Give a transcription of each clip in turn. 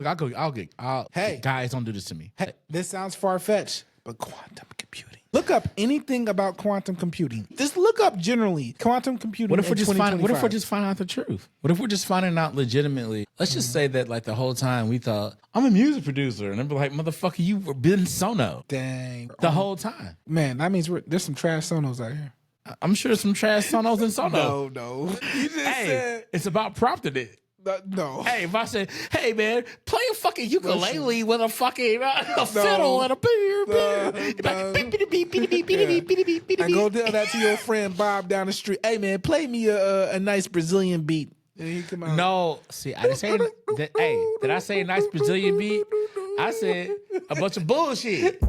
Hey, guys, don't do this to me. hey, this sounds far-fetched, but quantum computing. Look up anything about quantum computing. Just look up generally quantum computing. What if we're in just finding? What if 2025. we're just finding out the truth? What if we're just finding out legitimately? Let's just say that like the whole time we thought I'm a music producer, and I'm like, motherfucker, you were been Sono Dang. the whole time. Man, that means there's some trash sonos out here. I'm sure some trash Sonos and Sono. No. You just Hey, it's about prompting it. no. Hey, if I said, "Hey man, play a fucking ukulele with a fucking a fiddle and a And go tell that to your friend Bob down the street. Hey man, play me a nice Brazilian beat. And he come out. No, see, I didn't say that. Hey, did I say a nice Brazilian beat? I said a bunch of bullshit.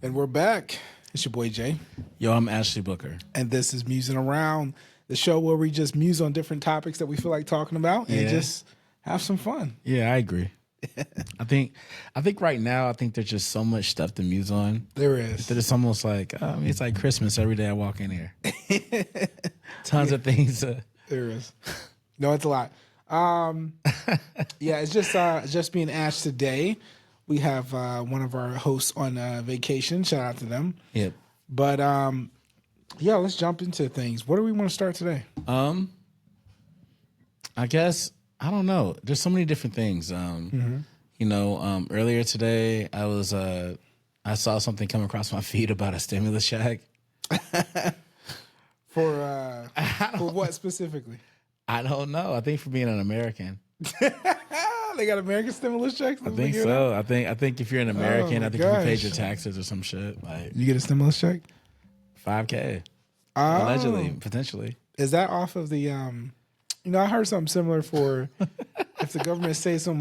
And we're back. It's your boy Jay. Yo, I'm Ashley Booker. And this is Musing Around, the show where we just muse on different topics that we feel like talking about and just have some fun. Yeah, I agree. I think right now, I think there's just so much stuff to muse on. There is. That it's almost like, it's like Christmas every day I walk in here. Tons of things. There is. No, it's a lot. It's just being Ash today. We have one of our hosts on vacation. Shout out to them. Yep. But let's jump into things. What do we want to start today? I guess I don't know. There's so many different things. Earlier today I saw something come across my feed about a stimulus check. For what specifically? I don't know. I think for being an American. They got American stimulus checks? I think so. I think if you're an American, I think if you paid your taxes or some shit, like you get a stimulus check? $5,000. Allegedly, potentially. Is that off of the I heard something similar for if the government saves so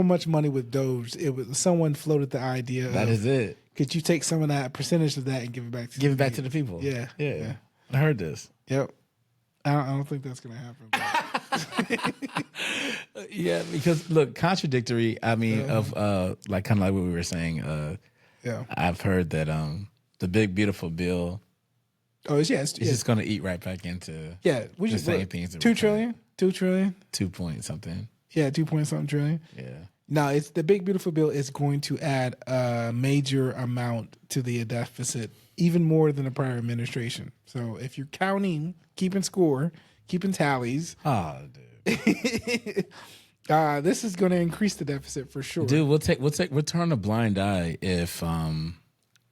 much money with Doge, someone floated the idea that is it. Could you take some of that percentage of that and give it back to the people? Yeah. I heard this. Yep. I don't think that's gonna happen. Yeah, because look, contradictory. I mean, of like kind of like what we were saying. I've heard that the big beautiful bill. Oh, it's just going to eat right back into the same things. 2 trillion, 2 trillion, 2 point something. Yeah, 2 point something trillion. Yeah. No, it's the big beautiful bill is going to add a major amount to the deficit, even more than the prior administration. So if you're counting, keeping score, keeping tallies, this is going to increase the deficit for sure. Dude, we'll turn a blind eye if I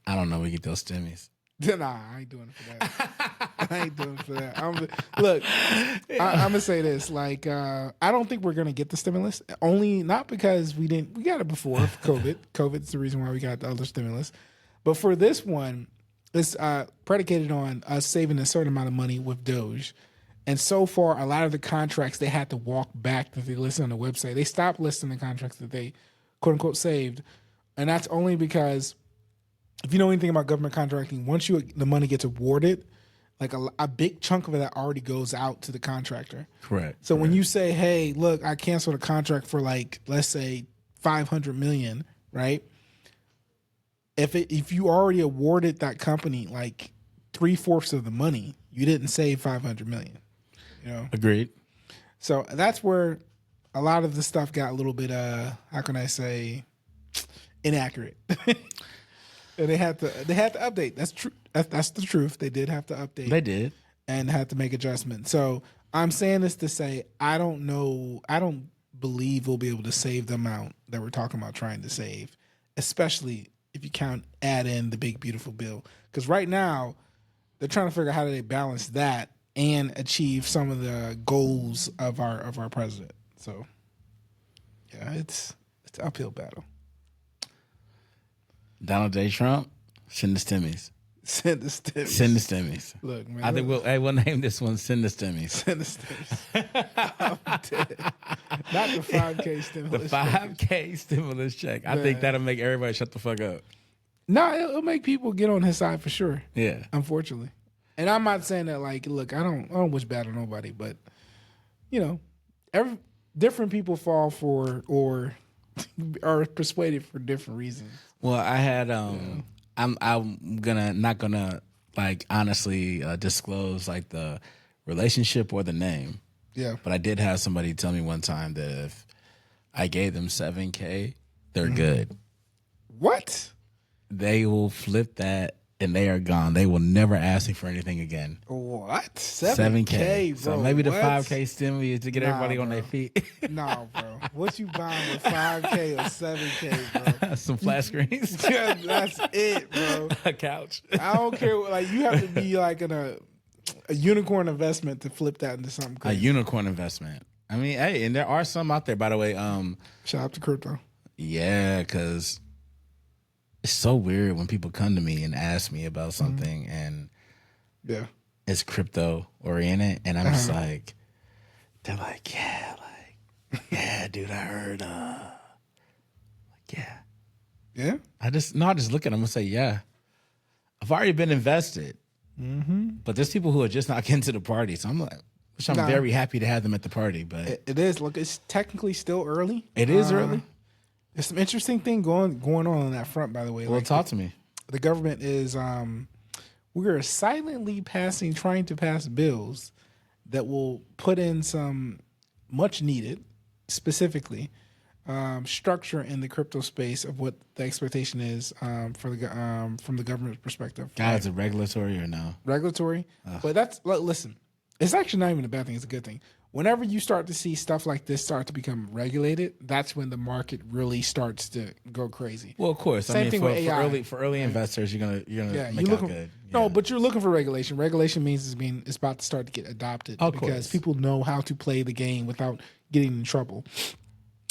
don't know, we get those stimmies. Nah, I ain't doing it for that. I'm gonna say this. Like, I don't think we're gonna get the stimulus. Only not because we got it before COVID. COVID's the reason why we got the other stimulus. But for this one, it's predicated on us saving a certain amount of money with Doge. And so far, a lot of the contracts they had to walk back that they listed on the website. They stopped listing the contracts that they quote unquote saved, and that's only because if you know anything about government contracting, once the money gets awarded, like a big chunk of it already goes out to the contractor. Correct. So when you say, "Hey, look, I canceled a contract for like let's say $500 million," right? If you already awarded that company like 3/4 of the money, you didn't save $500 million. Agreed. So that's where a lot of the stuff got a little bit how can I say inaccurate. And they had to update. That's true. That's the truth. They did have to update. They did, and had to make adjustments. So I'm saying this to say I don't know. I don't believe we'll be able to save the amount that we're talking about trying to save, especially if you add in the big beautiful bill. Because right now they're trying to figure out how do they balance that and achieve some of the goals of our president. So yeah, it's an uphill battle. Donald J. Trump, send the stimmies. Send the stimmies. Send the stimmies. Look, man. I think we'll name this one "Send the Stimmies." Send the stimmies. I'm dead. Not the 5K stimulus. The 5K stimulus check. I think that'll make everybody shut the fuck up. No, it'll make people get on his side for sure. Yeah. Unfortunately. And I'm not saying that like, look, I don't wish bad on nobody, but different people fall for or are persuaded for different reasons. Well, I had I'm not gonna like honestly disclose like the relationship or the name. Yeah. But I did have somebody tell me one time that if I gave them $7K, they're good. What? They will flip that and they are gone. They will never ask me for anything again. What? 7K, bro. So maybe the what? 5K stimmy is to get everybody on their feet. Nah, bro. What you buying with 5K or 7K, bro? Some flat screens. Yeah, that's it, bro. A couch. I don't care. Like, you have to be like in a unicorn investment to flip that into something crazy. A unicorn investment. I mean, hey, and there are some out there, by the way. Shout out to crypto. Yeah, because it's so weird when people come to me and ask me about something and it's crypto oriented, and I'm just like, they're like, yeah, dude, I heard, Yeah. I just look at them and say, yeah, I've already been invested, but there's people who are just not getting to the party, so I'm like, which I'm very happy to have them at the party, but it is. Look, it's technically still early. It is early. There's some interesting thing going on that front, by the way. Well, talk to me. The government is we are silently trying to pass bills that will put in some much needed, specifically, structure in the crypto space of what the expectation is from the government's perspective. Guys, is it regulatory or no? Regulatory, but that's listen. It's actually not even a bad thing. It's a good thing. Whenever you start to see stuff like this start to become regulated, that's when the market really starts to go crazy. Well, of course. Same thing with AI. For early investors, you're gonna make out good. No, but you're looking for regulation. Regulation means it's about to start to get adopted because people know how to play the game without getting in trouble.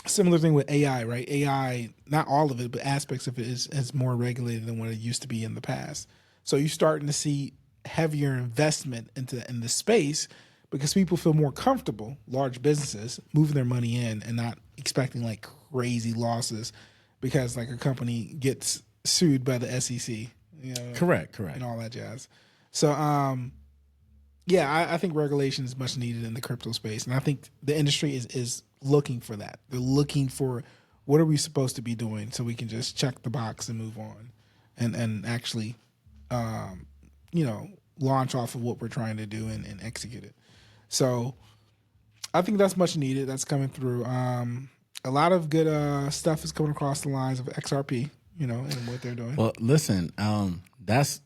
Similar thing with AI, right? AI, not all of it, but aspects of it is more regulated than what it used to be in the past. So you're starting to see heavier investment in the space because people feel more comfortable, large businesses, moving their money in and not expecting like crazy losses because like a company gets sued by the SEC. You know, correct. And all that jazz. So, I think regulation is much needed in the crypto space. And I think the industry is looking for that. They're looking for what are we supposed to be doing so we can just check the box and move on and actually, launch off of what we're trying to do and execute it. So I think that's much needed. That's coming through. A lot of good stuff is coming across the lines of XRP, and what they're doing. Well, listen, that's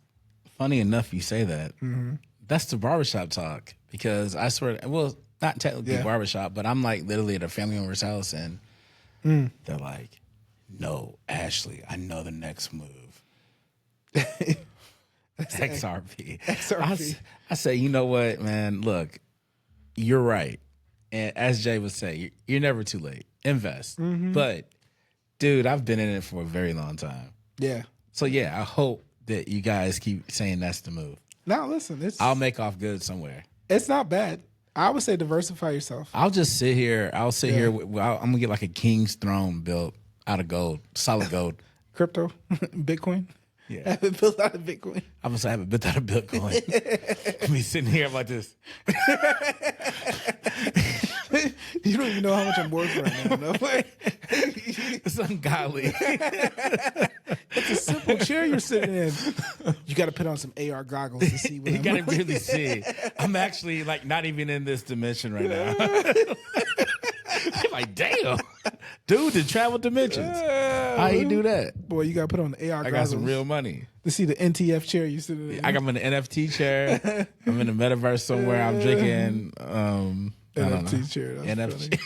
funny enough you say that. Mm-hmm. That's the barbershop talk because I swear, well, not technically barbershop, but I'm like literally at a family member's house and they're like, no, Ashley, I know the next move. XRP. I say, you know what, man, look, you're right. And as Jay would say, you're never too late. Invest. Mm-hmm. But, dude, I've been in it for a very long time. Yeah. So, I hope that you guys keep saying that's the move. Now, listen. I'll make off good somewhere. It's not bad. I would say diversify yourself. I'll just sit here. I'll sit here. I'm going to get like a king's throne built out of gold, solid gold. Crypto? Bitcoin? Yeah. Have it built out of Bitcoin. I'm gonna say I have it built out of Bitcoin. I'm be sitting here like this. You don't even know how much I'm worth right now. No? It's ungodly. It's a simple chair you're sitting in. You got to put on some AR goggles to see what you got to really see. I'm actually like not even in this dimension right now. You're like, damn, dude, the travel dimensions. How you do that? Boy, you got to put on the AR goggles. I got some real money. To see the NTF chair you sitting in. I got an NFT chair. I'm in the metaverse somewhere. I'm drinking NFT chair. NFT.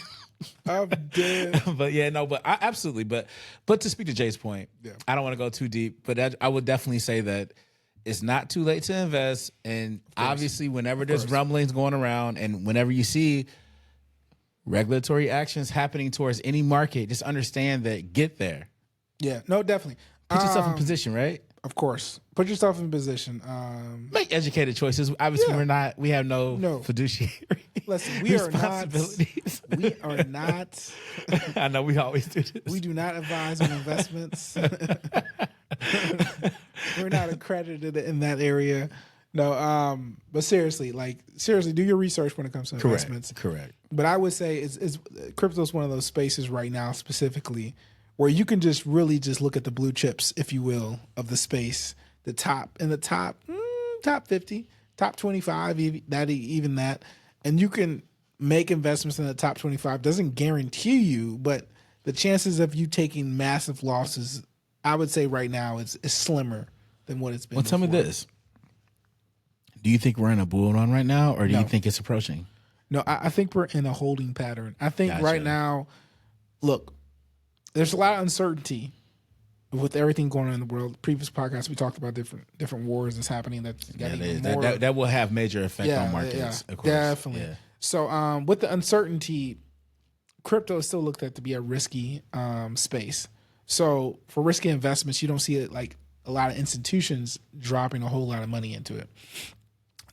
I'm dead. But I absolutely. But to speak to Jay's point, I don't want to go too deep, but I would definitely say that it's not too late to invest. And obviously, whenever there's rumblings going around and whenever you see regulatory actions happening towards any market, just understand that get there. Yeah, no, definitely. Put yourself in position, right? Of course. Put yourself in position. Make educated choices. Obviously, we have no fiduciary Listen, we responsibilities. We are not. I know we always do this. We do not advise on investments. We're not accredited in that area. No, but seriously, do your research when it comes to investments. Correct. But I would say crypto is one of those spaces right now specifically where you can just really just look at the blue chips, if you will, of the space. The top top 50, top 25, even that, and you can make investments in the top 25. Doesn't guarantee you, but the chances of you taking massive losses, I would say right now is slimmer than what it's been. Well, tell me this: do you think we're in a bull run right now, or do you think it's approaching? No, I think we're in a holding pattern. I think right now, look, there's a lot of uncertainty with everything going on in the world. Previous podcasts we talked about different wars that's happening. That will have major effect on markets. Of course. Definitely. Yeah. So with the uncertainty, crypto is still looked at to be a risky space. So for risky investments, you don't see it like a lot of institutions dropping a whole lot of money into it.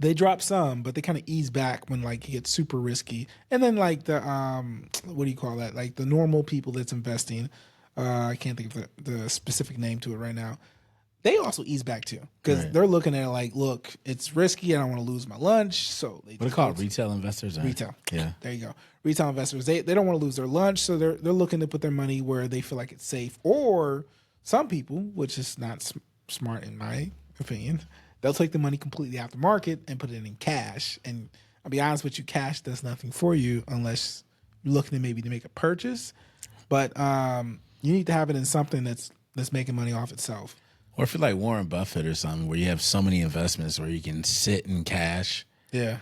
They drop some, but they kind of ease back when like it gets super risky. And then like the what do you call that? Like the normal people that's investing. I can't think of the specific name to it right now. They also ease back too because they're looking at it like, look, it's risky. I don't want to lose my lunch. So what are they called? Retail investors. Retail. Yeah. There you go. Retail investors. They don't want to lose their lunch, so they're looking to put their money where they feel like it's safe. Or some people, which is not smart in my opinion, they'll take the money completely out the market and put it in cash. And I'll be honest with you, cash does nothing for you unless you're looking to maybe to make a purchase. But you need to have it in something that's making money off itself. Or if you're like Warren Buffett or something, where you have so many investments where you can sit in cash. Yeah.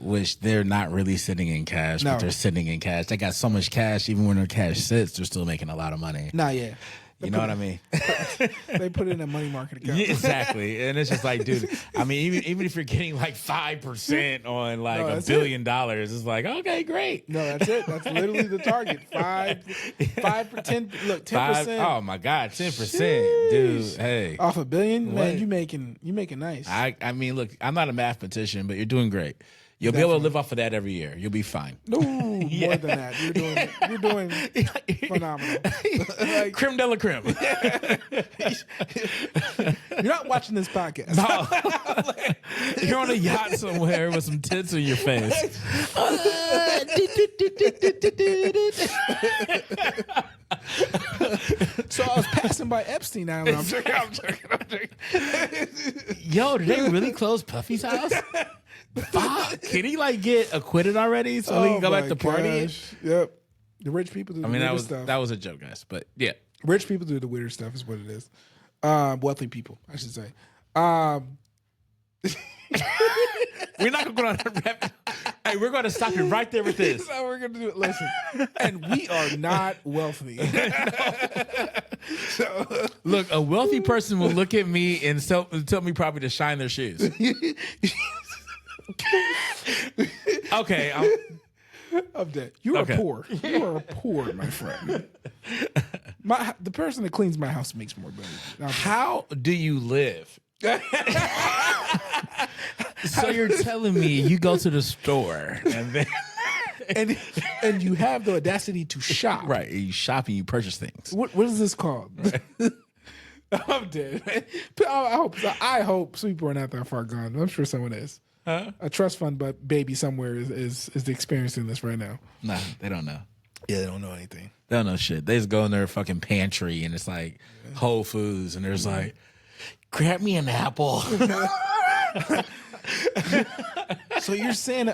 Which they're not really sitting in cash, but they're sitting in cash. They got so much cash, even when their cash sits, they're still making a lot of money. Yeah. You know what I mean? They put it in a money market account. Yeah, exactly. And it's just like, dude, I mean, even if you're getting like 5% on like $1 billion, it's like, okay, great. No, that's it. That's literally the target. 5 for 10. Look, 10%. Oh my God, 10%, dude. Hey, off $1 billion, man, you making nice. I mean, look, I'm not a mathematician, but you're doing great. You'll be able to live off of that every year. You'll be fine. No, more than that. You're doing phenomenal. Like, creme de la creme. You're not watching this podcast. No. You're on a yacht somewhere with some tits on your face. So I was passing by Epstein Island. I'm joking. Yo, did they really close Puffy's house? Fuck. Can he like get acquitted already so he can go back to party? Yep. The rich people do the weird stuff. That was a joke, guys. But yeah. Rich people do the weirder stuff is what it is. Wealthy people, I should say. We're not going to Hey, we're going to stop you right there with this. That's how we're going to do it. Listen, and we are not wealthy. So, look, a wealthy person will look at me and tell me probably to shine their shoes. Okay, I'm dead. You are poor. You are poor, my friend. The person that cleans my house makes more money. How do you live? So you're telling me you go to the store and then and you have the audacity to shop, right? You shop and you purchase things. What is this called? Right. I'm dead. I hope some people are not that far gone. I'm sure someone is. Huh? A trust fund, but baby somewhere is experiencing this right now. Nah, they don't know. Yeah, they don't know anything. They don't know shit. They just go in their fucking pantry and it's like Whole Foods and there's like, grab me an apple. So you're saying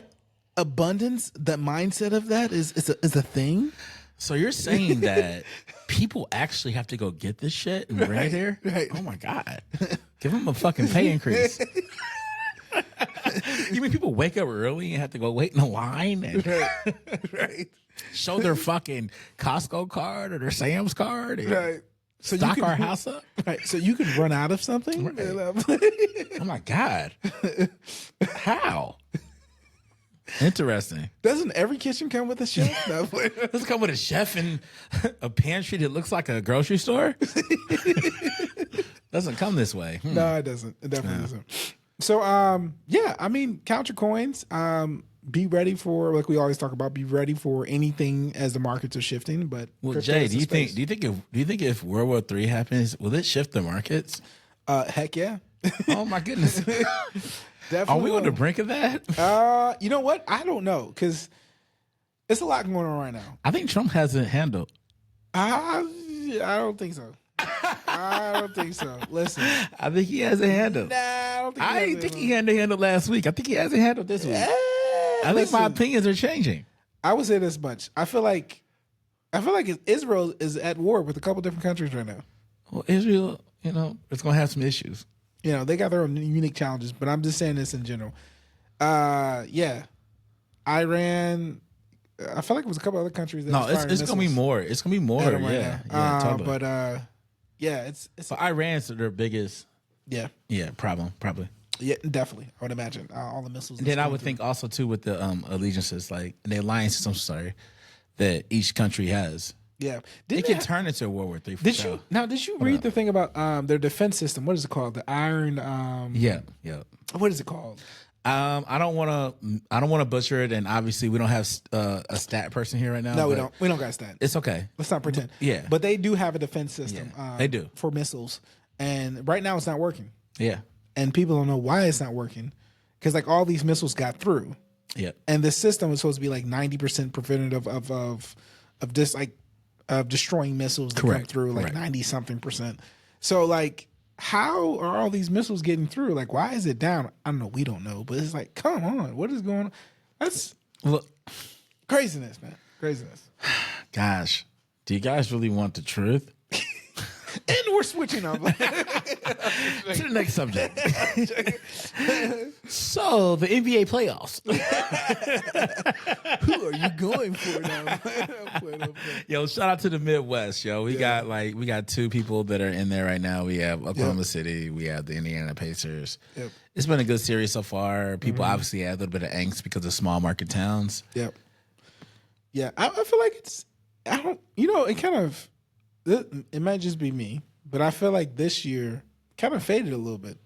abundance, that mindset of that is a thing? So you're saying that people actually have to go get this shit and bring it here? Right. Oh my God. Give them a fucking pay increase. You mean people wake up early and have to go wait in a line and right. show their fucking Costco card or their Sam's card and right. So stock our house up? Right. So you can run out of something? Right. Oh my God. How? Interesting. Doesn't every kitchen come with a chef? No. Does it come with a chef and a pantry that looks like a grocery store? Doesn't come this way. No, it doesn't. It definitely doesn't. So, yeah, I mean, count your coins. Be ready for, like we always talk about, be ready for anything as the markets are shifting. But well, Jay, do you think if World War III happens, will it shift the markets? Heck yeah. Oh my goodness. Definitely. Are we on the brink of that? You know what? I don't know because it's a lot going on right now. I think Trump has it handled. I don't think so. I don't think so. Listen, I think he has it handled. nah, I don't think. I didn't think he had it handled last week. I think he has it handled this week. I think my opinions are changing. I would say this much. I feel like Israel is at war with a couple different countries right now. Well, Israel, it's going to have some issues. They got their own unique challenges, but I'm just saying this in general. Yeah, Iran. I feel like it was a couple other countries. No, it's going to be more. It's going to be more. Yeah, totally. But yeah, it's so Iran's their biggest. Yeah, problem probably. Yeah, definitely. I would imagine all the missiles. And then I would think also too with the allegiances, like the alliances. I'm sorry, that each country has. Yeah, it can turn into a World War III. Did you read the thing about their defense system? What is it called? The Iron. Yeah. What is it called? I don't want to butcher it, and obviously we don't have a stat person here right now. No, we don't. We don't got a stat. It's okay. Let's not pretend. But they do have a defense system. Yeah, they do for missiles, and right now it's not working. Yeah, and people don't know why it's not working because like all these missiles got through. Yeah, and the system was supposed to be like 90% preventative of destroying missiles that come through, like 90-something%. So like, how are all these missiles getting through? Like, why is it down? I don't know. We don't know, but it's like, come on, what is going on? That's craziness, man. Craziness. Gosh, do you guys really want the truth? And we're switching up to the next subject. So the NBA playoffs. Who are you going for now? Yo, shout out to the Midwest, yo. We got two people that are in there right now. We have Oklahoma City. We have the Indiana Pacers. Yep. It's been a good series so far. People obviously have a little bit of angst because of small market towns. Yep. Yeah, I feel like it kind of. It might just be me, but I feel like this year kind of faded a little bit.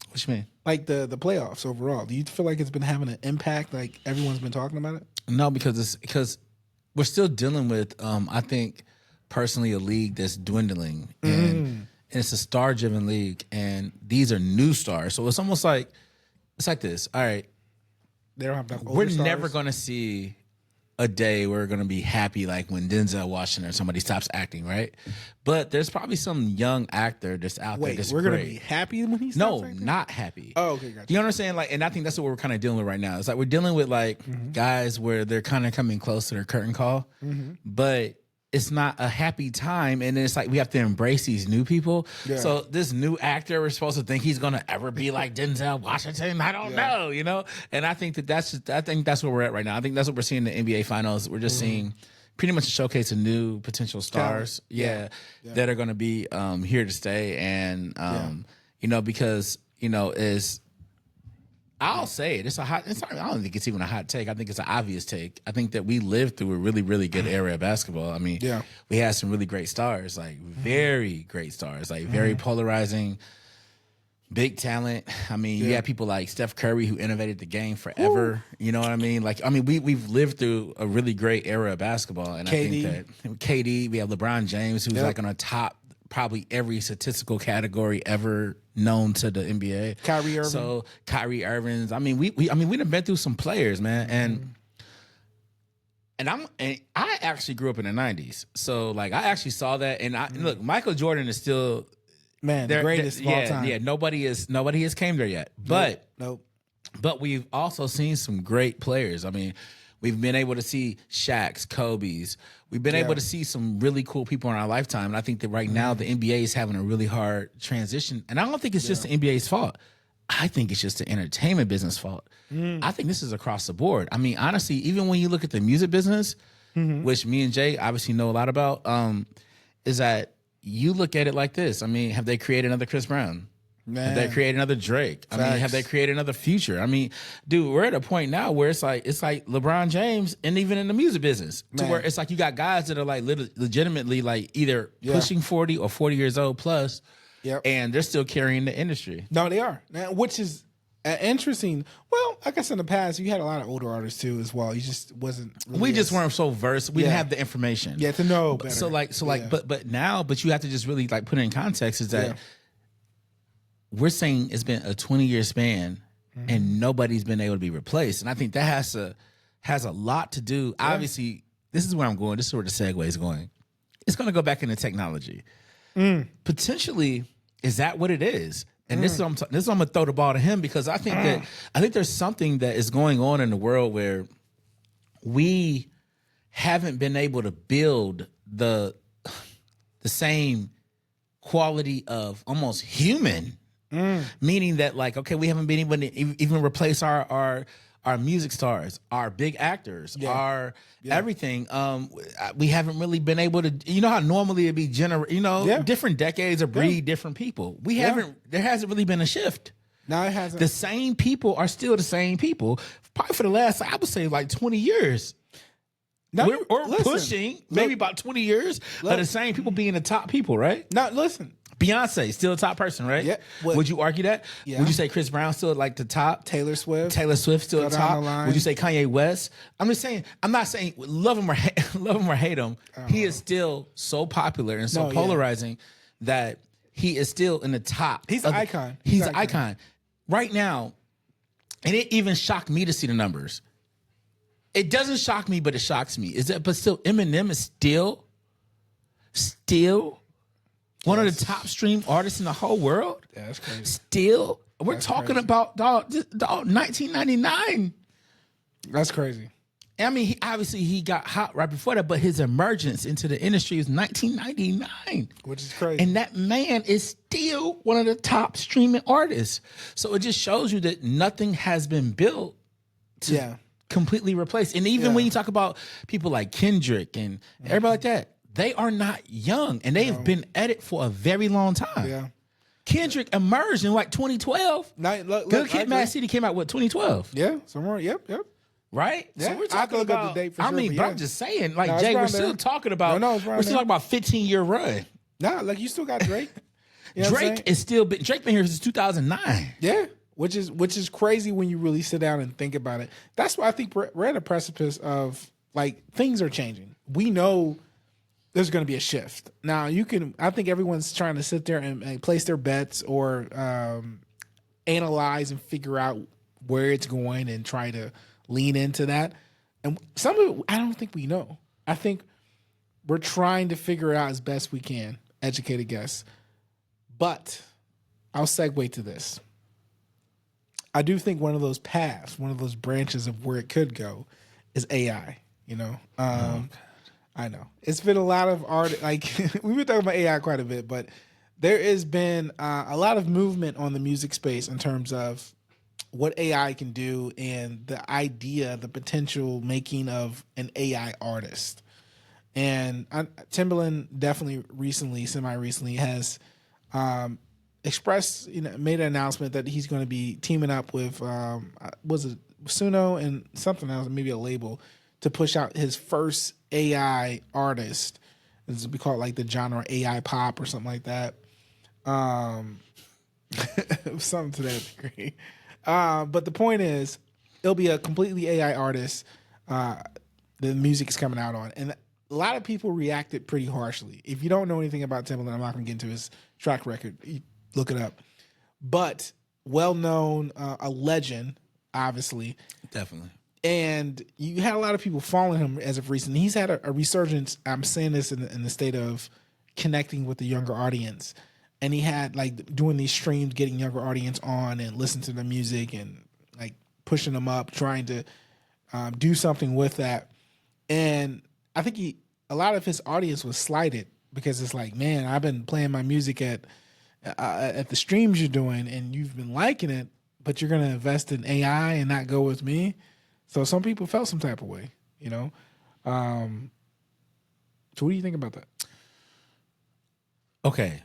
What you mean? Like the playoffs overall. Do you feel like it's been having an impact? Like everyone's been talking about it? No, because we're still dealing with, I think, personally, a league that's dwindling. And it's a star-driven league, and these are new stars. So it's almost like, it's like this. All right. They don't have enough older We're stars. never going to see a day we're going to be happy like when Denzel Washington or somebody stops acting, right? But there's probably some young actor that's out there that's we're great. Going to be happy when he stops acting? Not happy. Oh, okay, gotcha. You know what I'm saying? Like, and I think that's what we're kind of dealing with right now. It's like we're dealing with like guys where they're kind of coming close to their curtain call, but it's not a happy time, and then it's like we have to embrace these new people. Yeah. So this new actor, we're supposed to think he's gonna ever be like Denzel Washington. I don't know, And I think that's where we're at right now. I think that's what we're seeing in the NBA Finals. We're just seeing pretty much a showcase of new potential stars, that are gonna be here to stay, and because is. I'll say it. I don't think it's even a hot take. I think it's an obvious take. I think that we lived through a really, really good era of basketball. I mean, we had some really great stars, like very great stars, like very polarizing, big talent. I mean, you had people like Steph Curry who innovated the game forever. Ooh. You know what I mean? Like, I mean, we've lived through a really great era of basketball, and KD. I think that KD, we have LeBron James, who's like on a top. Probably every statistical category ever known to the NBA. Kyrie Irving. So Kyrie Irving's. I mean, we done been through some players, man, and I actually grew up in the '90s, so like I actually saw that. And look, Michael Jordan is still the greatest of all time. Yeah, nobody has came there yet, but we've also seen some great players. I mean. We've been able to see Shaq's, Kobe's. We've been able to see some really cool people in our lifetime. And I think that right now the NBA is having a really hard transition. And I don't think it's just the NBA's fault. I think it's just the entertainment business fault. I think this is across the board. I mean, honestly, even when you look at the music business, which me and Jay obviously know a lot about, is that you look at it like this. I mean, have they created another Chris Brown? Man. Have they created another Drake? I mean, have they created another Future? I mean, dude, we're at a point now where it's like LeBron James, and even in the music business, to where it's like you got guys that are like legitimately like either pushing 40 or 40 years old plus, and they're still carrying the industry. No, they are, which is interesting. Well, I guess in the past you had a lot of older artists too as well. You just wasn't. Really we just weren't so versed. We didn't have the information. Yeah, to know better. But now, you have to just really like put it in context. Is that. We're saying it's been a 20-year span and nobody's been able to be replaced. And I think that has a lot to do. Obviously, this is where I'm going. This is where the segue is going. It's going to go back into technology. Potentially, is that what it is? And this is what I'm gonna throw the ball to him, because I think there's something that is going on in the world where we haven't been able to build the same quality of almost human, meaning that, like, okay, we haven't been able to even replace our music stars, our big actors, our everything. We haven't really been able to, you know how normally it'd be different decades or breed different people. We haven't, there hasn't really been a shift. No, it hasn't. The same people are still the same people, probably for the last, I would say, like 20 years. No, We're pushing maybe about 20 years of the same people being the top people, right? No, listen. Beyonce still a top person, right? Yeah. Would you argue that? Yeah. Would you say Chris Brown still like the top? Taylor Swift still the top. The Would you say Kanye West? I'm just saying. I'm not saying love him or hate him. He is still so popular and so polarizing that he is still in the top. He's an icon. He's an icon right now, and it even shocked me to see the numbers. It doesn't shock me, but it shocks me. But still, Eminem is still one of the top streamed artists in the whole world. Yeah, that's crazy. Still, we're talking about dog 1999. That's crazy. I mean, he got hot right before that, but his emergence into the industry is 1999, which is crazy. And that man is still one of the top streaming artists. So it just shows you that nothing has been built to completely replace. And even when you talk about people like Kendrick and everybody like that, they are not young, and they've been at it for a very long time. Yeah. Kendrick emerged in like 2012. Good Kid, Mad City came out, what, 2012? Yeah, somewhere. Yep. Right? Yeah. So we're talking about the date for sure, but I'm just saying, like, Jay, we're still talking about, we're still talking about 15-year run. Nah, like, you still got Drake. Drake been here since 2009. Yeah. Which is crazy when you really sit down and think about it. That's why I think we're at a precipice of, like, things are changing. We know there's going to be a shift. Now, I think everyone's trying to sit there and place their bets or analyze and figure out where it's going and try to lean into that. And some of it, I don't think we know. I think we're trying to figure it out as best we can, educated guess. But I'll segue to this. I do think one of those paths, one of those branches of where it could go is AI, I know. It's been a lot of art. Like, we've been talking about AI quite a bit, but there has been a lot of movement on the music space in terms of what AI can do and the idea, the potential making of an AI artist. And Timbaland definitely semi-recently has expressed, made an announcement that he's going to be teaming up with, was it Suno and something else, maybe a label, to push out his first AI artist. This would be called like the genre AI pop or something like that. Something to that degree. But the point is, it'll be a completely AI artist the music is coming out on. And a lot of people reacted pretty harshly. If you don't know anything about Timbaland, I'm not going to get into his track record. Look it up. But well-known, a legend, obviously. Definitely. And you had a lot of people following him as of recent. He's had a resurgence. I'm saying this in the state of connecting with the younger audience. And he had, like, doing these streams, getting younger audience on and listen to the music and, like, pushing them up, trying to do something with that. And I think a lot of his audience was slighted because it's like, man, I've been playing my music at the streams you're doing and you've been liking it, but you're going to invest in AI and not go with me. So some people felt some type of way, So what do you think about that? Okay.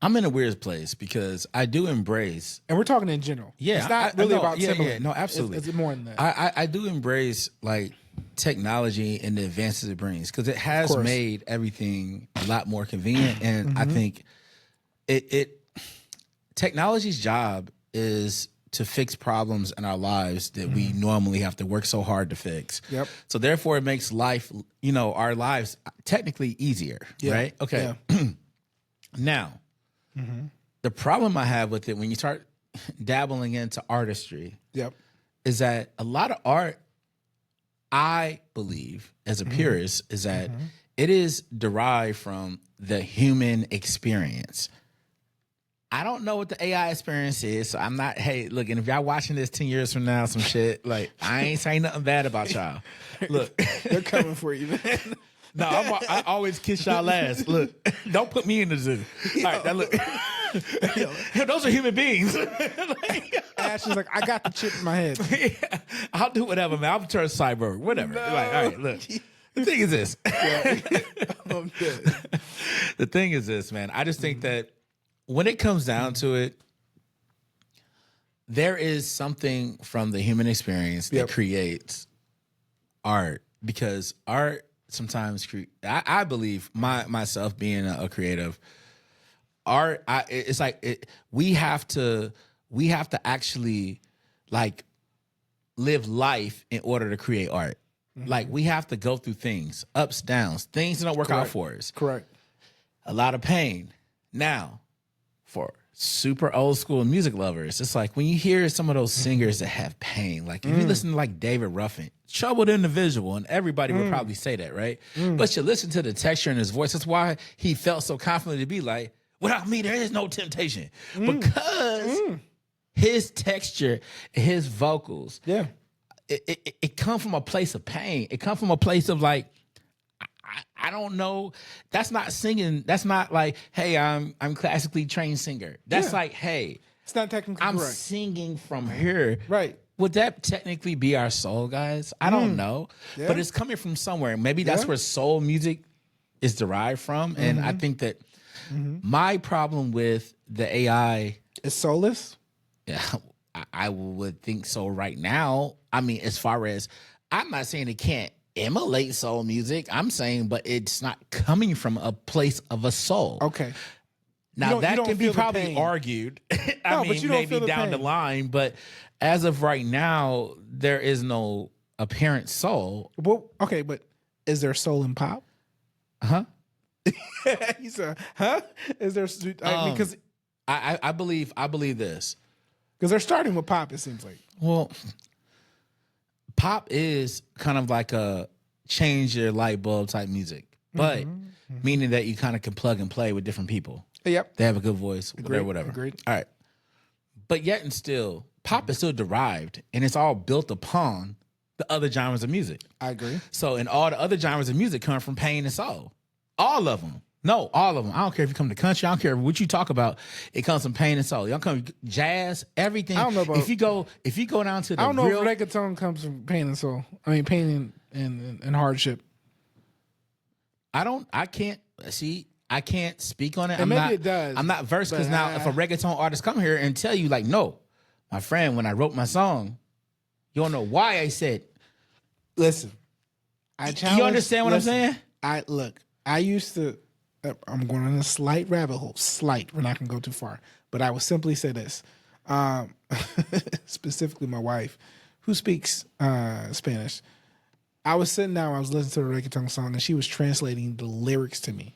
I'm in a weird place because I do embrace, and we're talking in general. Yeah, it's not really about Timbaland. Yeah, no, absolutely. It's more than that. I do embrace, like, technology and the advances it brings because it has made everything a lot more convenient, and I think technology's job is to fix problems in our lives that we normally have to work so hard to fix. Yep. So therefore, it makes life, our lives technically easier. Yeah. Right? Okay. Yeah. Now. The problem I have with it when you start dabbling into artistry is that a lot of art, I believe, as a purist, is that it is derived from the human experience. I don't know what the AI experience is, so I'm not. Hey, look, and if y'all watching this 10 years from now, some shit like I ain't saying nothing bad about y'all. Look, they're coming for you, man. No, I always kiss y'all last. Look, don't put me in the zoo. All right, now look. Those are human beings. Ash is like, I got the chip in my head. Yeah, I'll do whatever, man. I'll turn cyborg, whatever. No. Like, all right, look. The thing is this. I'm dead. The thing is this, man. I just think that when it comes down to it, there is something from the human experience that creates art, because art sometimes I believe myself being a creative, art. It's like we have to actually like live life in order to create art. Mm-hmm. Like we have to go through things, ups, downs, things that don't work out for us. Correct. A lot of pain. Now, for super old school music lovers, it's like when you hear some of those singers that have pain, like if you listen to like David Ruffin, troubled individual, and everybody would probably say that, right? But you listen to the texture in his voice. That's why he felt so confident to be like, without me, there is no temptation. Because his texture, his vocals, it come from a place of pain. It come from a place of like, I don't know. That's not singing. That's not like, hey, I'm classically trained singer. That's like, hey, it's not technically I'm correct. singing from here. Right. Would that technically be our soul, guys? I don't know. Yeah. But it's coming from somewhere. Maybe that's where soul music is derived from. And I think that my problem with the AI is soulless. Yeah, I would think so right now. I mean, as far as, I'm not saying it can't emulate soul music. I'm saying, but it's not coming from a place of a soul. Okay. Now that can be probably argued. I mean, but you maybe down the line, but as of right now, there is no apparent soul. Well, okay, but is there soul in pop? Huh? He said, huh? Is there? I mean, because I believe this. Because they're starting with pop, it seems like. Well, pop is kind of like a change your light bulb type music, but meaning that you kind of can plug and play with different people. Yep. They have a good voice, whatever. Agreed. All right. But yet and still, pop is still derived, and it's all built upon the other genres of music. I agree. So, and all the other genres of music come from pain and soul. All of them. No, all of them. I don't care if you come to country. I don't care what you talk about. It comes from pain and soul. Y'all come jazz, everything. I don't know about. If you go down to the I don't know if reggaeton comes from pain and soul. I mean, pain and hardship. I can't speak on it. And maybe it does. I'm not versed because now if a reggaeton artist come here and tell you like, no, my friend, when I wrote my song, you don't know why I said. Listen, I challenge. You understand what I'm saying? I used to. I'm going on a slight rabbit hole. Slight. We're not going to go too far. But I will simply say this. Specifically, my wife, who speaks Spanish. I was sitting down. I was listening to the reggaeton song, and she was translating the lyrics to me.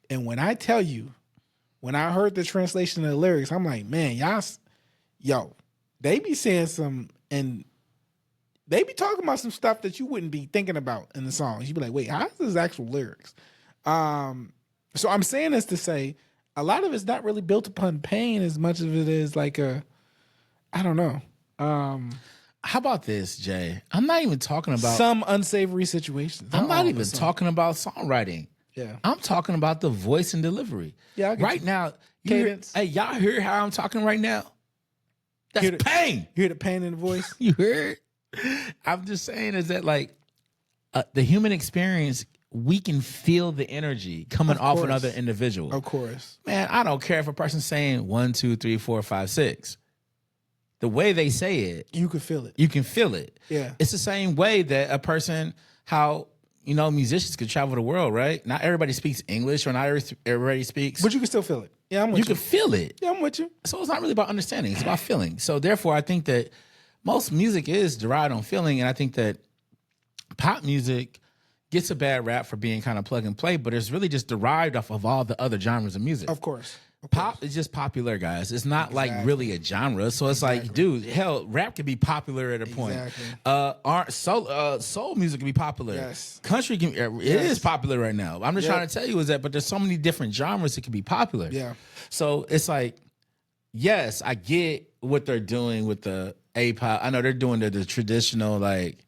And when I tell you, when I heard the translation of the lyrics, I'm like, man, y'all, they be saying some, and they be talking about some stuff that you wouldn't be thinking about in the songs. You'd be like, wait, how's this actual lyrics? So I'm saying this to say a lot of it's not really built upon pain as much as it is like I don't know. How about this, Jay? I'm not even talking about some unsavory situations. I'm not even talking about songwriting. Yeah. I'm talking about the voice and delivery. Yeah. Right now, hey, y'all hear how I'm talking right now? That's pain. You hear the pain in the voice? You heard? I'm just saying is that like the human experience, we can feel the energy coming off another individual. Of course. Man, I don't care if a person's saying 1, 2, 3, 4, 5, 6. The way they say it, you can feel it. You can feel it. Yeah. It's the same way that a person, how, musicians could travel the world, right? Not everybody speaks English or not everybody speaks. But you can still feel it. Yeah, I'm with you. You can feel it. Yeah, I'm with you. So it's not really about understanding. It's about feeling. So therefore, I think that most music is derived on feeling. And I think that pop music gets a bad rap for being kind of plug and play, but it's really just derived off of all the other genres of music. Of course. Pop is just popular, guys. It's not like really a genre. So it's like, dude, hell, rap could be popular at a point. Soul music can be popular. Yes. Country can, it is popular right now. I'm just trying to tell you is that, but there's so many different genres that can be popular. Yeah. So it's like, yes, I get what they're doing with the A-pop. I know they're doing the traditional, like,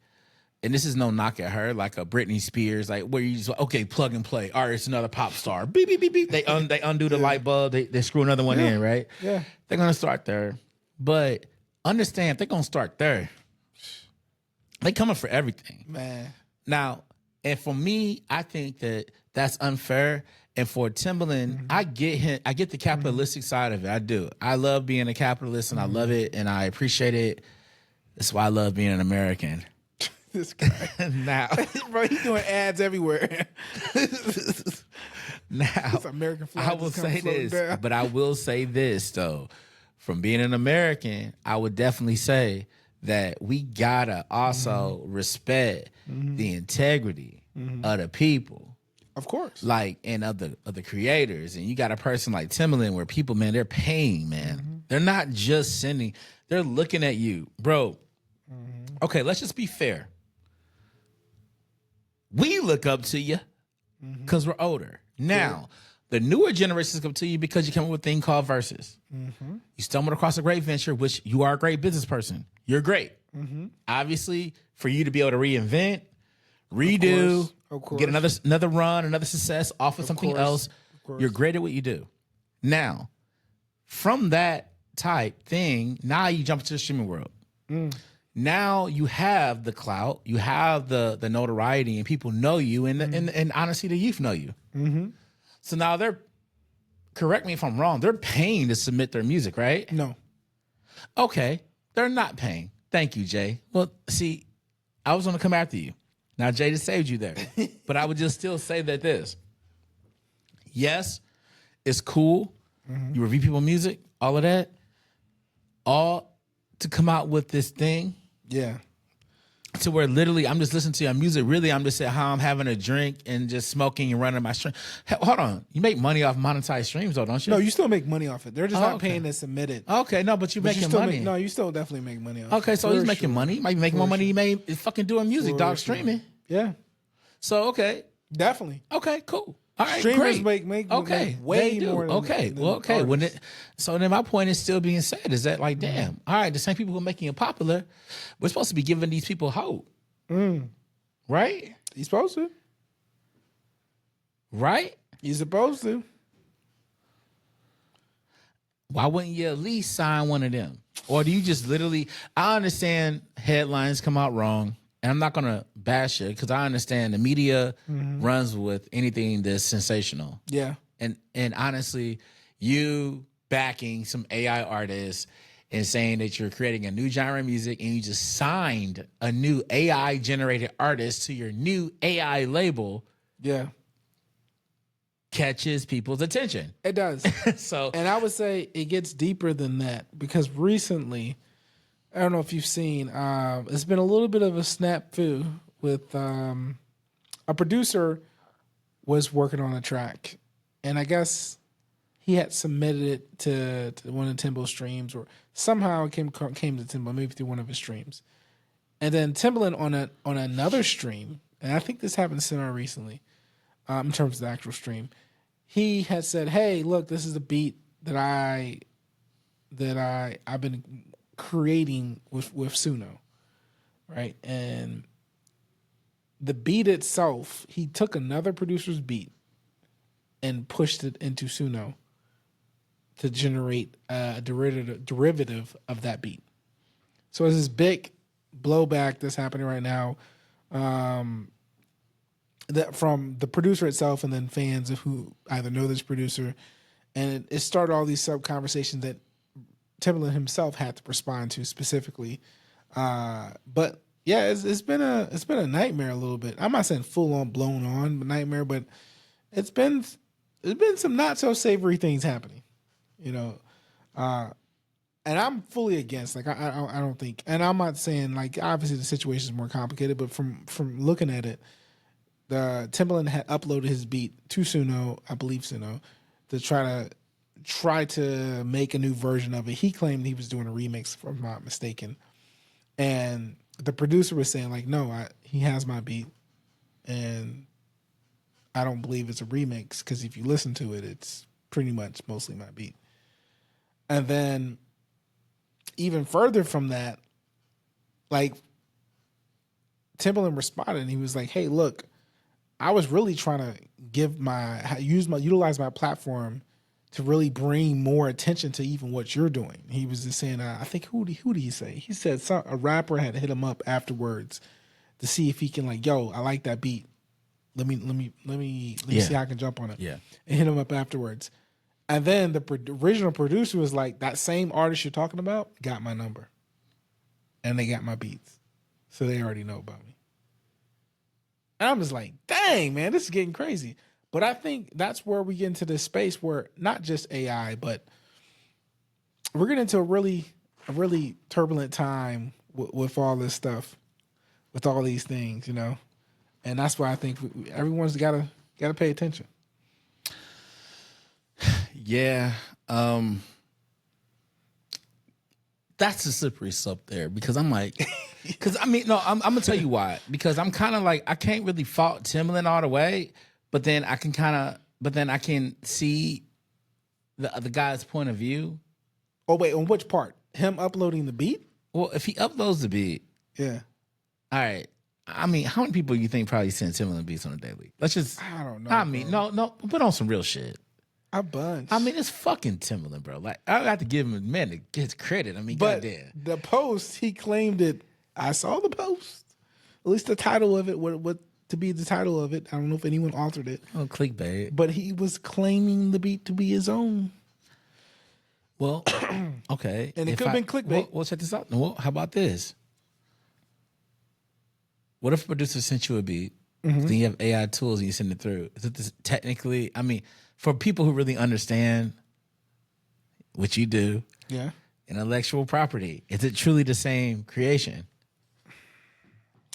and this is no knock at her, like a Britney Spears, like where you just, okay, plug and play. All right, it's another pop star. Beep, beep, beep, beep. They undo the light bulb. They screw another one in, right? Yeah. They're going to start there. But understand, they're going to start there. They coming for everything. Man. Now, and for me, I think that that's unfair. And for Timbaland, I get him. I get the capitalistic side of it. I do. I love being a capitalist, and I love it, and I appreciate it. That's why I love being an American. This guy. Now, bro, he's doing ads everywhere. Now, this American flag I will say this, down. but I will say this though. From being an American, I would definitely say that we gotta also respect the integrity of the people. Of course. Like, and of the creators. And you got a person like Timbaland where people, man, they're paying, man. They're not just sending, they're looking at you. Bro, okay, let's just be fair. We look up to you because we're older. Now, the newer generations come to you because you come up with a thing called verses. You stumbled across a great venture, which you are a great business person. You're great. Obviously, for you to be able to reinvent, redo, of course. get another run, another success off of something else, you're great at what you do. Now, from that type thing, now you jump into the streaming world. Now you have the clout, you have the notoriety, and people know you, and honestly, the youth know you. So now they're, correct me if I'm wrong, they're paying to submit their music, right? No. Okay, they're not paying. Thank you, Jay. Well, see, I was going to come after you. Now, Jay just saved you there. But I would just still say that this. Yes, it's cool. You review people's music, all of that. All to come out with this thing. Yeah. To where literally I'm just listening to your music. Really, I'm just at how I'm having a drink and just smoking and running my stream. Hold on. You make money off monetized streams, though, don't you? No, you still make money off it. They're just not paying to submit it. Okay, no, but you're making money. No, you still definitely make money off it. Okay, so he's making money. He might be making more money he made fucking doing music, dog, streaming. Yeah. So, okay. Definitely. Okay, cool. All right, streamers great. make okay, way more than okay. than Well, okay. When artists. so then my point is still being said is that like, damn, all right, the same people who are making it popular, we're supposed to be giving these people hope. Right? You supposed to. Right? You supposed to. Why wouldn't you at least sign one of them? Or do you just literally, I understand headlines come out wrong, and I'm not going to bash it because I understand the media runs with anything that's sensational. Yeah. And honestly, you backing some AI artists and saying that you're creating a new genre of music and you just signed a new AI generated artist to your new AI label. Yeah. Catches people's attention. It does. So, and I would say it gets deeper than that because recently, I don't know if you've seen, it's been a little bit of a snafu with a producer was working on a track, and I guess he had submitted it to one of Timbo's streams, or somehow it came to Timbo, maybe through one of his streams. And then Timbaland on another stream, and I think this happened semi recently, in terms of the actual stream, he had said, "Hey, look, this is the beat that I've been creating with Suno," right? And the beat itself, he took another producer's beat and pushed it into Suno to generate a derivative of that beat. So it's this big blowback that's happening right now, that from the producer itself and then fans of who either know this producer, and it started all these sub conversations that Timbaland himself had to respond to specifically. But yeah, it's been a nightmare a little bit. I'm not saying full on blown on nightmare, but it's been some not so savory things happening, you know. And I'm fully against. Like I don't think, and I'm not saying like obviously the situation is more complicated, but from looking at it, the Timbaland had uploaded his beat to Suno, I believe Suno, to try to tried to make a new version of it. He claimed he was doing a remix, if I'm not mistaken. And the producer was saying, like, no, he has my beat. And I don't believe it's a remix because if you listen to it, it's pretty much mostly my beat. And then even further from that, like, Timbaland responded and he was like, hey, look, I was really trying to utilize my platform to really bring more attention to even what you're doing. He was just saying, I think who did he say? He said a rapper had hit him up afterwards to see if he can, like, yo, I like that beat. Let me see how I can jump on it. Yeah, and hit him up afterwards. And then the original producer was like, that same artist you're talking about got my number, and they got my beats, so they already know about me. And I'm just like, dang, man, this is getting crazy. But I think that's where we get into this space where not just AI, but we're getting into a really turbulent time with all this stuff, with all these things, you know. And that's why I think everyone's gotta pay attention. Yeah, that's a slippery slope there because I'm like, because I'm gonna tell you why. Because I'm kind of like, I can't really fault Timbaland all the way, but then I can see the guy's point of view. Oh wait, on which part? Him uploading the beat? Well, if he uploads the beat, yeah. All right. I mean, how many people you think probably send Timbaland beats on a daily? I don't know. I mean, no, put on some real shit. A bunch. I mean, it's fucking Timbaland, bro. Like, I got to give him, man, his credit. I mean, but goddamn. The post, he claimed it. I saw the post. At least the title of it, what to be the title of it. I don't know if anyone altered it. Oh, clickbait. But he was claiming the beat to be his own. Well, okay. And it could have been clickbait. Well, check this out. Well, how about this? What if a producer sent you a beat, then you have AI tools and you send it through? Is it this technically, I mean, for people who really understand what you do, yeah, intellectual property, is it truly the same creation?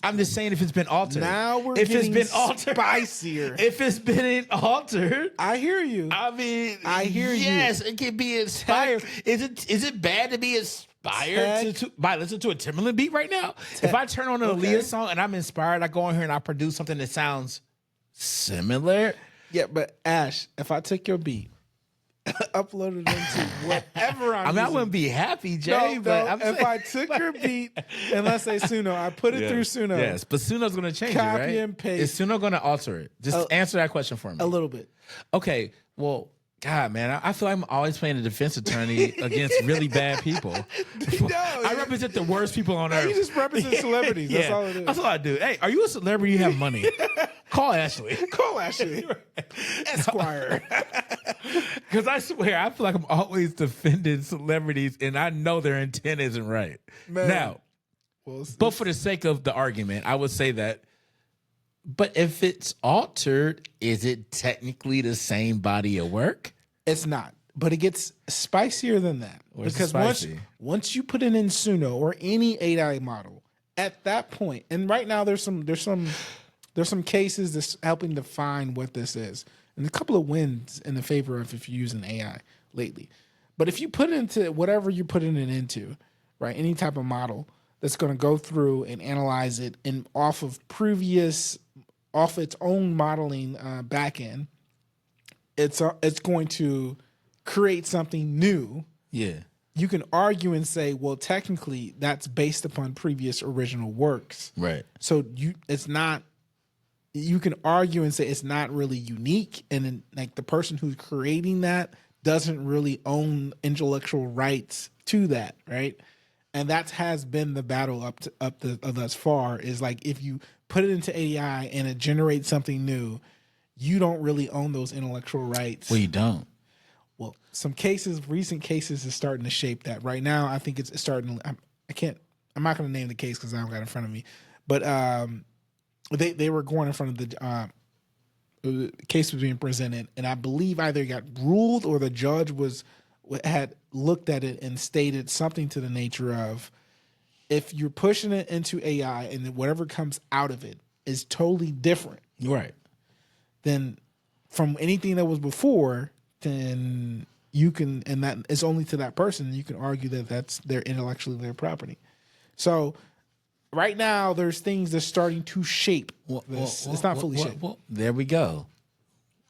I'm just saying if it's been altered. Now we're if getting it's been altered, spicier. If it's been altered, I hear you. I mean, I hear you. Yes, it can be inspired. Is it bad to be inspired by listening to a Timbaland beat right now? If I turn on an Aaliyah song and I'm inspired, I go in here and I produce something that sounds similar. Yeah, but Ash, if I took your beat, uploaded into whatever I'm I wouldn't be happy, Jay. If I took your beat and let's say Suno, I put it through Suno. Yes, but Suno's going to change copy it, right? and paste. Is Suno going to alter it? Just answer that question for me. A little bit. Okay, well, God, man, I feel like I'm always playing a defense attorney against really bad people. I represent the worst people on earth. You just represent celebrities. That's all it is. That's all I do. Hey, are you a celebrity? You have money. Call Ashley. Call Ashley. Esquire. Because I swear, I feel like I'm always defending celebrities, and I know their intent isn't right. Man. Now, but for the sake of the argument, I would say that. But if it's altered, is it technically the same body of work? It's not. But it gets spicier than that. Where's because once you put it in Suno or any AI model, at that point, and right now there's some cases that's helping define what this is. And a couple of wins in the favor of if you're using AI lately. But if you put it into whatever you're putting it into, right, any type of model that's going to go through and analyze it and off its own modeling backend, it's going to create something new. Yeah. You can argue and say, well, technically that's based upon previous original works. Right. So you can argue and say it's not really unique, and then, like, the person who's creating that doesn't really own intellectual rights to that, right? And that has been the battle up thus far. Is like if you put it into AI and it generates something new, you don't really own those intellectual rights. Well, you don't. Well, recent cases is starting to shape that. Right now, I think it's starting. I'm not going to name the case because I don't got it in front of me, but they were going in front of the case was being presented, and I believe either it got ruled or the judge had looked at it and stated something to the nature of, if you're pushing it into AI and then whatever comes out of it is totally different, right, than from anything that was before, then you can, and that it's only to that person. You can argue that that's their intellectually their property. So right now, there's things that's starting to shape this. It's not fully shaped. There we go.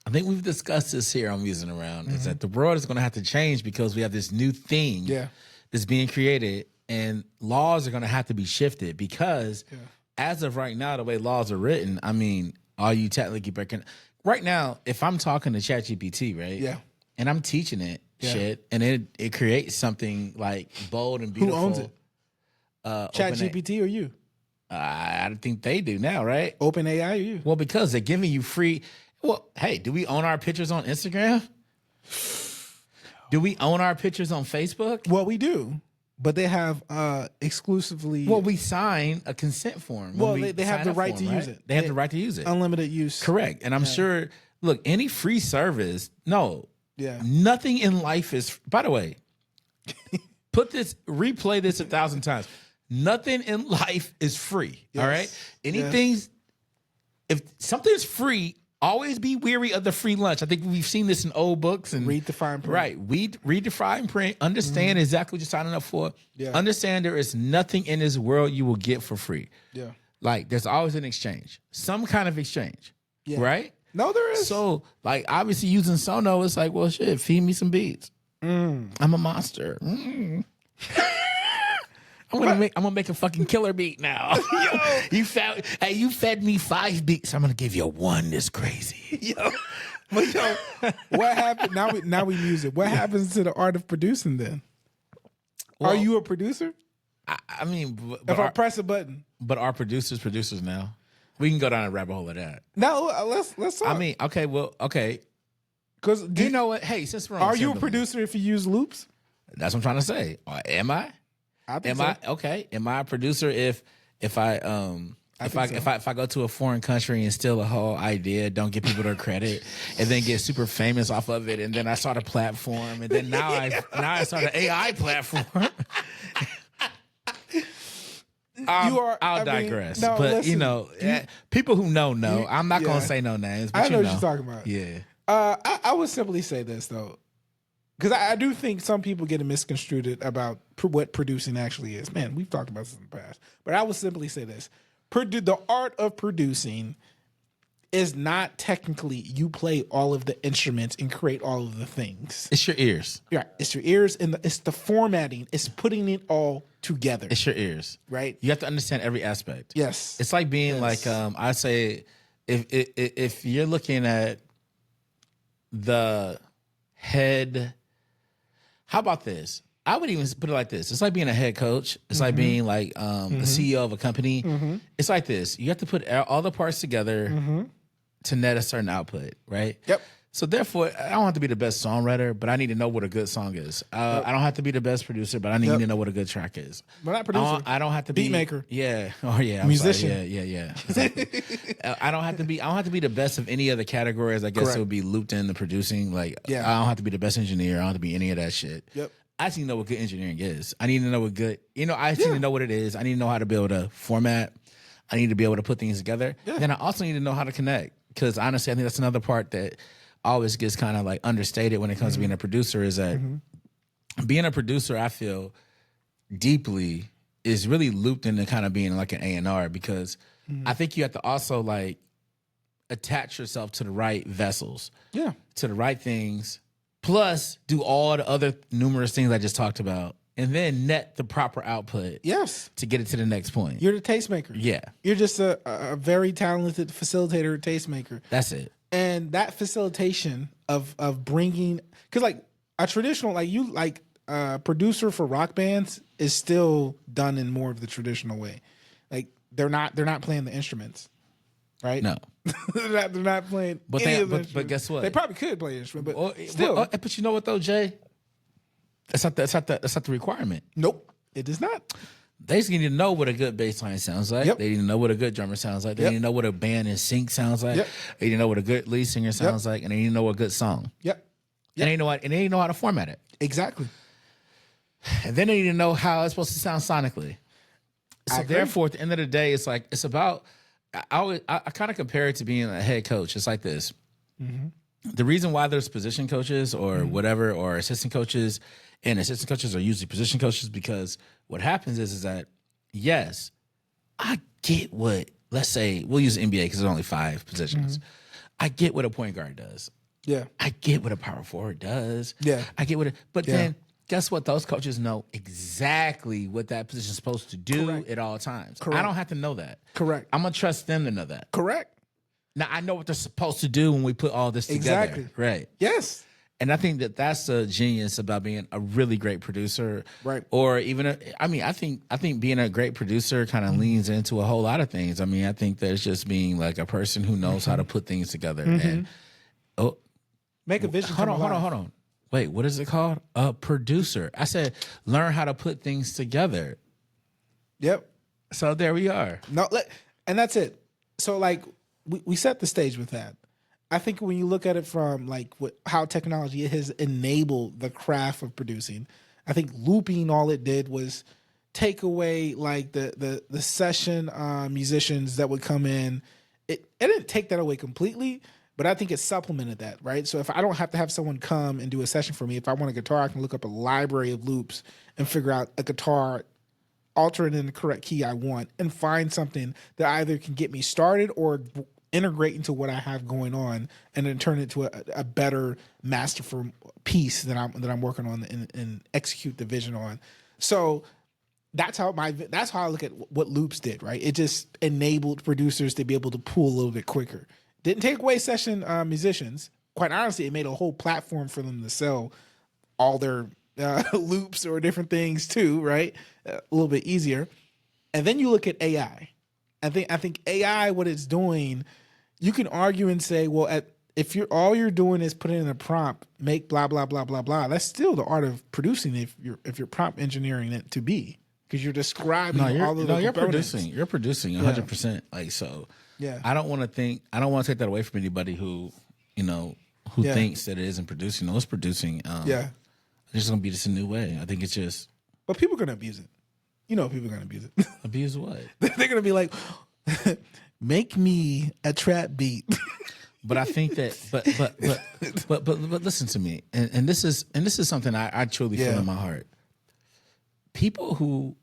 I think we've discussed this here on Musing Around, is that the world is going to have to change because we have this new thing that's being created, and laws are going to have to be shifted because as of right now, the way laws are written, I mean, are you technically breaking? Right now, if I'm talking to ChatGPT, right? Yeah. And I'm teaching it shit, and it creates something like bold and beautiful. Who owns it? ChatGPT or you? I think they do now, right? OpenAI or you? Well, because they're giving you free. Well, hey, do we own our pictures on Instagram? Do we own our pictures on Facebook? Well, we do, but they have exclusively. Well, we sign a consent form. Well, they have the right to use it. They have the right to use it. Unlimited use. Correct. And I'm sure, look, any free service, Yeah. nothing in life is, by the way, replay this 1,000 times. Nothing in life is free. All right. If something's free, always be weary of the free lunch. I think we've seen this in old books and read the fine print. Right. Read the fine print. Understand exactly what you're signing up for. Yeah. Understand there is nothing in this world you will get for free. Yeah. Like there's always an exchange, some kind of exchange. Yeah. Right. No, there is. So like obviously using Sono, it's like, well, shit, feed me some beats. I'm a monster. I'm gonna make a fucking killer beat now. You fed me 5 beats. I'm gonna give you 1 that's crazy. But what happened? Now we use it. What happens to the art of producing then? Are you a producer? I mean, if I press a button, but our producers now. We can go down a rabbit hole of that. No, let's talk. I mean, okay. Because do you know what? Hey, since we're on are you a producer if you use loops? That's what I'm trying to say. Am I? Am I a producer if I go to a foreign country and steal a whole idea, don't give people their credit, and then get super famous off of it, and then I start a platform, and then now I start an AI platform. I'll digress. But listen, people who know. I'm not gonna say no names. But I know what you're talking about. Yeah. I would simply say this though. Because I do think some people get it misconstrued about what producing actually is. Man, we've talked about this in the past. But I would simply say this. The art of producing is not technically you play all of the instruments and create all of the things. It's your ears. Yeah, it's your ears and it's the formatting. It's putting it all together. It's your ears. Right? You have to understand every aspect. Yes. It's like being like, I say, if you're looking at the head... How about this? I would even put it like this. It's like being a head coach. It's like being like the CEO of a company. It's like this. You have to put all the parts together to net a certain output, right? Yep. So therefore, I don't have to be the best songwriter, but I need to know what a good song is. I don't have to be the best producer, but I need to know what a good track is. But not producer. I don't have to be beat maker. Yeah. Oh yeah. Musician. Yeah. Exactly. I don't have to be the best of any other categories. I guess it would be looped in the producing. Like I don't have to be the best engineer. I don't have to be any of that shit. Yep. I just need to know what good engineering is. I need to know what good. I just need to know what it is. I need to know how to be able to format. I need to be able to put things together. Yeah. Then I also need to know how to connect. Because honestly, I think that's another part that always gets kind of like understated when it comes to being a producer is that being a producer, I feel deeply is really looped into kind of being like an A&R because I think you have to also like attach yourself to the right vessels, to the right things, plus do all the other numerous things I just talked about. And then net the proper output. Yes. To get it to the next point. You're the tastemaker. Yeah. You're just a very talented facilitator, tastemaker. That's it. And that facilitation of bringing, because like a traditional, producer for rock bands is still done in more of the traditional way. Like they're not playing the instruments, right? No, they're not playing. But guess what? They probably could play an instrument, but still. But you know what though, Jay? That's not the requirement. Nope, it is not. They just need to know what a good bass line sounds like. Yep. They need to know what a good drummer sounds like. They need to know what a band in sync sounds like. Yep. They need to know what a good lead singer sounds like, and they need to know a good song. Yep. And they need to know how to format it. Exactly. And then they need to know how it's supposed to sound sonically. So therefore, at the end of the day, it's like it's about. I kind of compare it to being a head coach. It's like this. the reason why there's position coaches or whatever, or assistant coaches, and assistant coaches are usually position coaches, because what happens is that, yes, I get what, let's say, we'll use the NBA because there's only 5 positions. I get what a point guard does. Yeah. I get what a power forward does. Yeah. I get what it, but then guess what? Those coaches know exactly what that position is supposed to do at all times. Correct. I don't have to know that. Correct. I'm going to trust them to know that. Correct. Now, I know what they're supposed to do when we put all this together. Exactly. Right. Yes. And I think that that's the genius about being a really great producer. Right. Or even, I think being a great producer kind of leans into a whole lot of things. I mean, I think there's just being like a person who knows how to put things together. And make a vision. Hold on. Wait, what is it called? A producer. I said, learn how to put things together. Yep. So there we are. And that's it. So like we set the stage with that. I think when you look at it from like how technology has enabled the craft of producing, I think looping, all it did was take away like the session musicians that would come in. It didn't take that away completely, but I think it supplemented that, right? So if I don't have to have someone come and do a session for me, if I want a guitar, I can look up a library of loops and figure out a guitar, alter it in the correct key I want, and find something that either can get me started or integrate into what I have going on, and then turn it to a better masterful piece that I'm working on and execute the vision on. So that's how I look at what loops did, right? It just enabled producers to be able to pull a little bit quicker. Didn't take away session musicians. Quite honestly, it made a whole platform for them to sell all their loops or different things too, right? A little bit easier. And then you look at AI. I think AI, what it's doing, you can argue and say, well, if all you're doing is putting in a prompt, make blah blah blah blah blah. That's still the art of producing. If you're prompt engineering it to be, because you're describing all of the components. You're producing 100%. Like so. Yeah. I don't want to take that away from anybody who thinks that it isn't producing. No, it's producing. It's just gonna be just a new way. I think it's just. But people are gonna abuse it. You know, people are gonna abuse it. Abuse what? They're gonna be like, make me a trap beat. But I think that, but listen to me, and this is something I truly feel in my heart. People who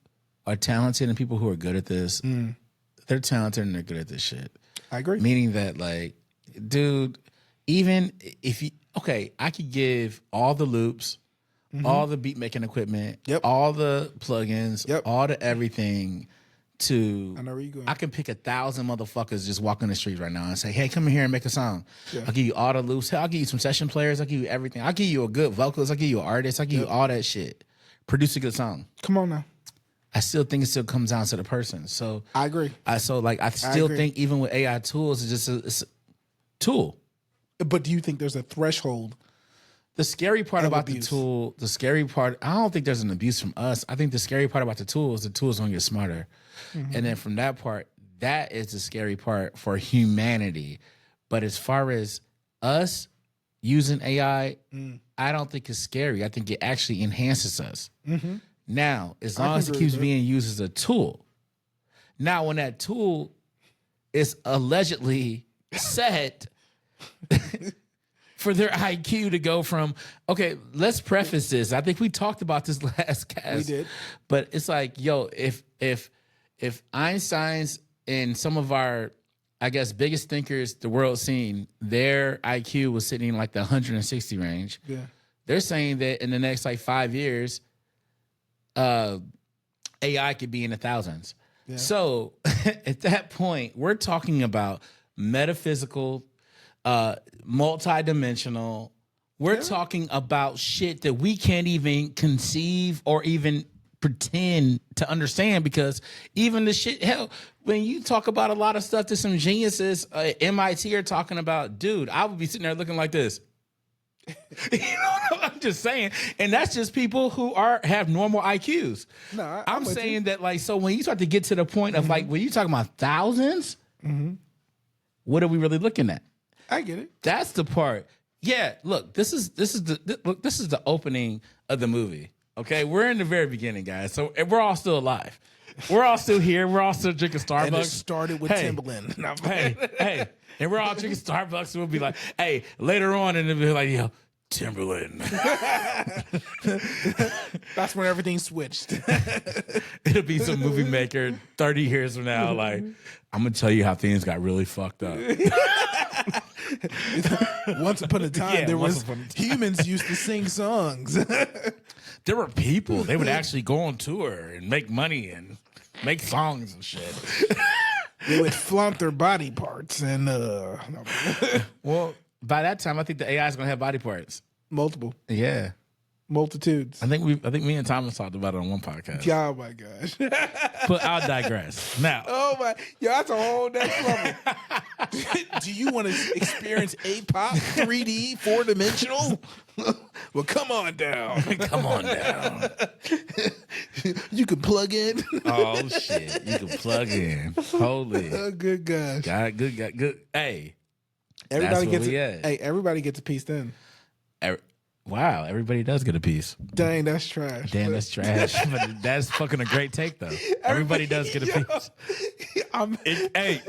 are talented and people who are good at this, they're talented and they're good at this shit. I agree. Meaning that, like, dude, even if I could give all the loops, all the beat making equipment, all the plugins, all the everything to. I know where you're going. I can pick 1,000 motherfuckers just walking the street right now and say, "Hey, come in here and make a song." Yeah. I'll give you all the loops. Hell, I'll give you some session players. I'll give you everything. I'll give you a good vocals. I'll give you an artist. I'll give you all that shit. Produce a good song. Come on now. I still think it still comes down to the person. So I agree. I still think even with AI tools, it's a tool. But do you think there's a threshold? The scary part about the tool, I don't think there's an abuse from us. I think the scary part about the tool is going to get smarter. And then from that part, that is the scary part for humanity. But as far as us using AI, I don't think it's scary. I think it actually enhances us. Now, as long as it keeps being used as a tool. Now, when that tool is allegedly set for their IQ to go from, okay, let's preface this. I think we talked about this last cast. We did. But it's like, yo, if Einstein's and some of our, I guess, biggest thinkers the world's seen, their IQ was sitting in like the 160 range. Yeah. They're saying that in the next like 5 years, AI could be in the thousands. Yeah. So at that point, we're talking about metaphysical, multidimensional. We're talking about shit that we can't even conceive or even pretend to understand, because even the shit, hell, when you talk about a lot of stuff that some geniuses at MIT are talking about, dude, I would be sitting there looking like this. You know, I'm just saying, and that's just people who have normal IQs. No, I'm saying that, like, so when you start to get to the point of like when you talking about thousands, what are we really looking at? I get it. That's the part. Yeah, look, this is the opening of the movie. Okay, we're in the very beginning, guys. So we're all still alive. we're all still here. We're all still drinking Starbucks. And it started with Timberland. Hey, and we're all drinking Starbucks. And we'll be like, hey, later on, and it'll be like, yo, Timberland. That's when everything switched. It'll be some movie maker 30 years from now. Like, I'm gonna tell you how things got really fucked up. Once upon a time, humans used to sing songs. There were people. They would actually go on tour and make money and make songs and shit. They would flaunt their body parts and well, by that time, I think the AI is gonna have body parts. Multiple. Yeah. Multitudes. I think me and Thomas talked about it on one podcast. Oh my gosh. But I'll digress. Now. Oh my, that's a whole next level. Do you want to experience A-pop 3D 4-dimensional? Well, come on down. Come on down. You can plug in. Oh shit. You can plug in. Holy. Oh good gosh. Good. Hey. Everybody gets a piece then. Wow, everybody does get a piece. Dang, that's trash. That's trash. But that's fucking a great take, though. Everybody does get a piece. Hey,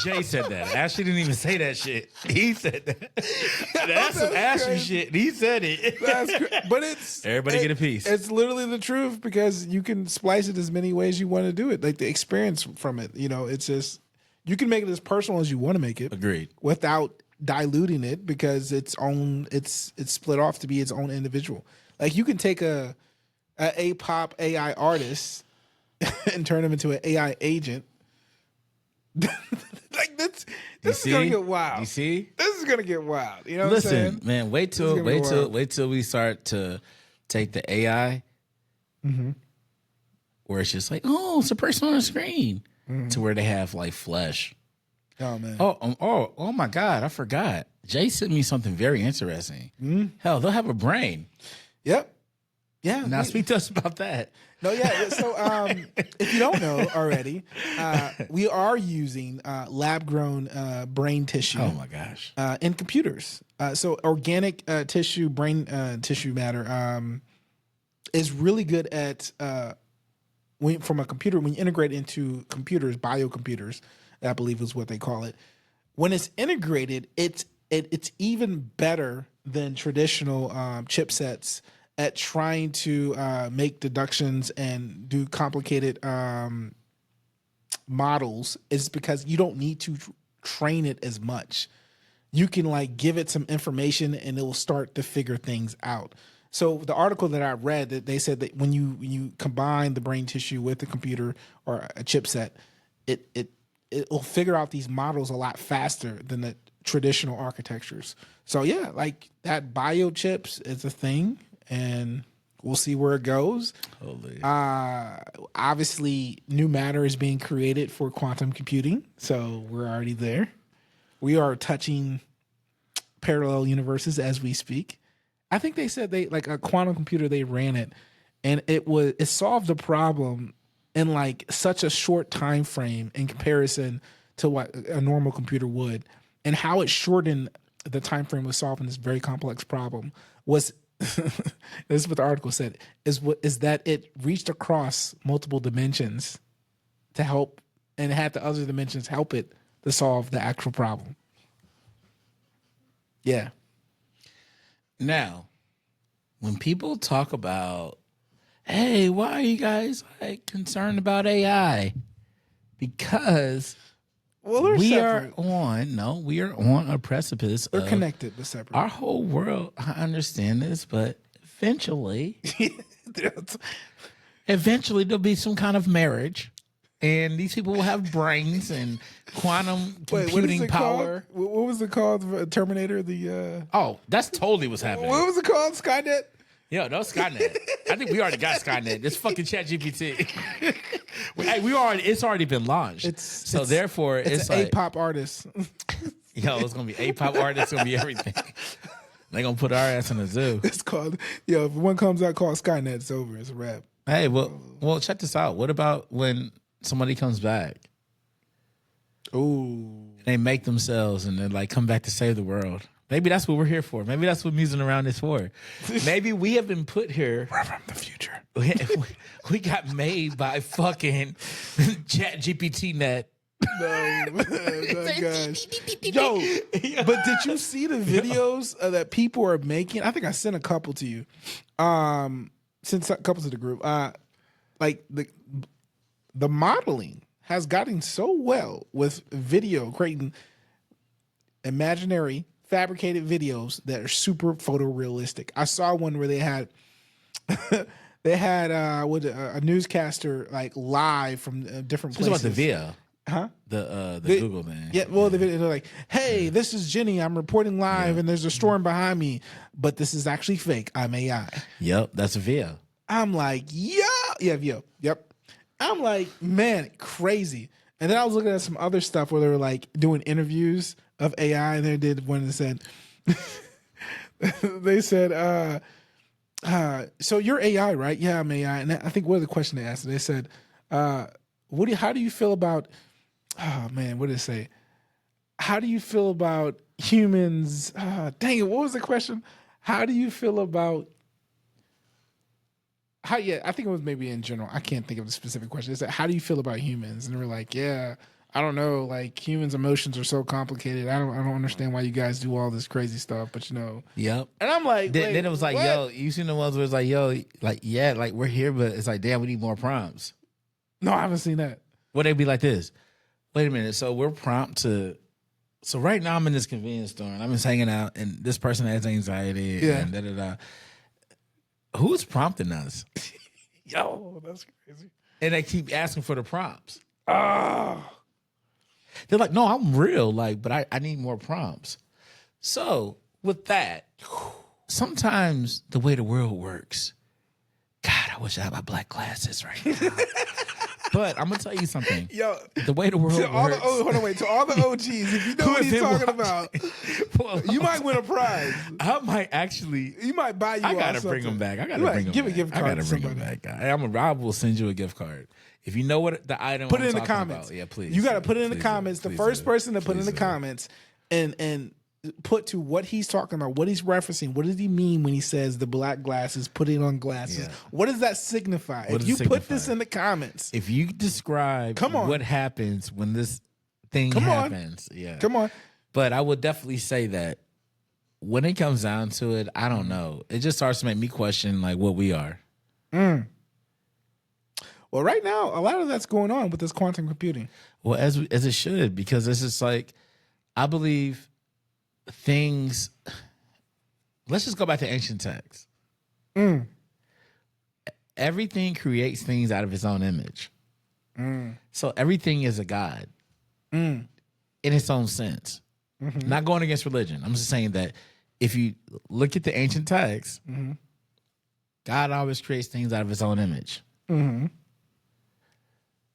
Jay said that. Ashley didn't even say that shit. He said that. That's some Ashley shit. He said it. But everybody get a piece. It's literally the truth because you can splice it as many ways you want to do it. Like the experience from it, it's just you can make it as personal as you want to make it. Agreed. Without diluting it because it's split off to be its own individual. Like you can take a pop AI artist and turn him into an AI agent. Like this is gonna get wild. You see, this is gonna get wild. You know what Listen, I'm saying? man, wait till we start to take the AI, where it's just like, oh, it's a person on the screen, to where they have like flesh. Oh man. Oh my God! I forgot. Jay sent me something very interesting. Hell, they'll have a brain. Yep. Yeah. Now speak to us about that. No, yeah. So if you don't know already, we are using lab-grown brain tissue. Oh my gosh. In computers. So organic tissue, brain tissue matter is really good at from a computer. When you integrate into computers, biocomputers, I believe is what they call it. When it's integrated, it's even better than traditional chipsets at trying to make deductions and do complicated models. Is because you don't need to train it as much. You can like give it some information and it will start to figure things out. So the article that I read, that they said that when you combine the brain tissue with the computer or a chipset, it'll figure out these models a lot faster than the traditional architectures. So yeah, like that biochips is a thing, and we'll see where it goes. Holy. Obviously, new matter is being created for quantum computing, so we're already there. We are touching parallel universes as we speak. I think they said like a quantum computer, they ran it, and it solved the problem in like such a short time frame in comparison to what a normal computer would, and how it shortened the time frame of solving this very complex problem was this is what the article said is that it reached across multiple dimensions to help, and had the other dimensions help it to solve the actual problem. Yeah. Now, when people talk about, hey, why are you guys like concerned about AI? Because we are on a precipice. They're connected but separate. Our whole world, I understand this, but eventually there'll be some kind of marriage, and these people will have brains and quantum computing power. Called? What was it called? Terminator? That's totally what's happening. What was it called? Skynet? Yo, no Skynet. I think we already got Skynet. It's fucking ChatGPT. It's already been launched. It's therefore it's an like A-pop artist. Yo, it's gonna be A-pop artists. It's gonna be everything. They gonna put our ass in the zoo. It's called if one comes out called Skynet, it's over. It's a wrap. Hey, well, check this out. What about when somebody comes back? Ooh. They make themselves and they like come back to save the world. Maybe that's what we're here for. Maybe that's what Musing Around is for. Maybe we have been put here. We're from the future. We got made by fucking Chat GPT net. No, gosh. Yo, but did you see the videos that people are making? I think I sent a couple to you. Sent a couple to the group. Like the modeling has gotten so well with video, creating imaginary fabricated videos that are super photorealistic. I saw one where they had a newscaster like live from different places. It's about the VIA. Huh? The Google thing. Yeah, well, they're like, hey, this is Jenny. I'm reporting live, and there's a storm behind me, but this is actually fake. I'm AI. Yep, that's a VIA. I'm like, yep. I'm like, man, crazy. And then I was looking at some other stuff where they were like doing interviews of AI, and they did one that said, they said, so you're AI, right? Yeah, I'm AI. And I think what the question they asked, they said, how do you feel about, oh man, what did it say? How do you feel about humans? Dang it, what was the question? How do you feel about, I think it was maybe in general. I can't think of the specific question. It said, how do you feel about humans? And we're like, yeah, I don't know. Like humans' emotions are so complicated. I don't understand why you guys do all this crazy stuff, but you know. Yep. And I'm like, then it was like, what? yo, you seen the ones where it's like, yo, like, yeah, like we're here, but it's like, damn, we need more prompts. No, I haven't seen that. Would they be like this? Wait a minute. So we're prompt to. So right now I'm in this convenience store and I'm just hanging out, and this person has anxiety. Yeah. And da da da. Who's prompting us? Yo, that's crazy. And they keep asking for the prompts. Ah. They're like, no, I'm real. Like, but I need more prompts. So with that, sometimes the way the world works, God, I wish I had my black glasses right now. But I'm gonna tell you something. Yo, the way the world works. Hold on, wait. To all the OGs, if you know what he's talking about, you might win a prize. I might actually. You might buy you. I gotta bring them back. I gotta bring them. Give back. a gift card. I gotta bring them back. I will send you a gift card if you know what the item. Put it I'm in the comments. About. Yeah, please. You gotta put it in the Please comments. do. The Please first do. person to put Please in the do. comments and put to what he's talking about, what he's referencing. What does he mean when he says the black glasses, putting on glasses? Yeah. What does that signify? What if you put this in the comments. If you describe what happens when this thing happens. Yeah. Come on. But I would definitely say that when it comes down to it, I don't know. It just starts to make me question like what we are. Well, right now, a lot of that's going on with this quantum computing. Well, as it should, because it's just like, I believe things. Let's just go back to ancient texts. Everything creates things out of its own image. So everything is a god in its own sense. Not going against religion. I'm just saying that if you look at the ancient texts, God always creates things out of his own image. And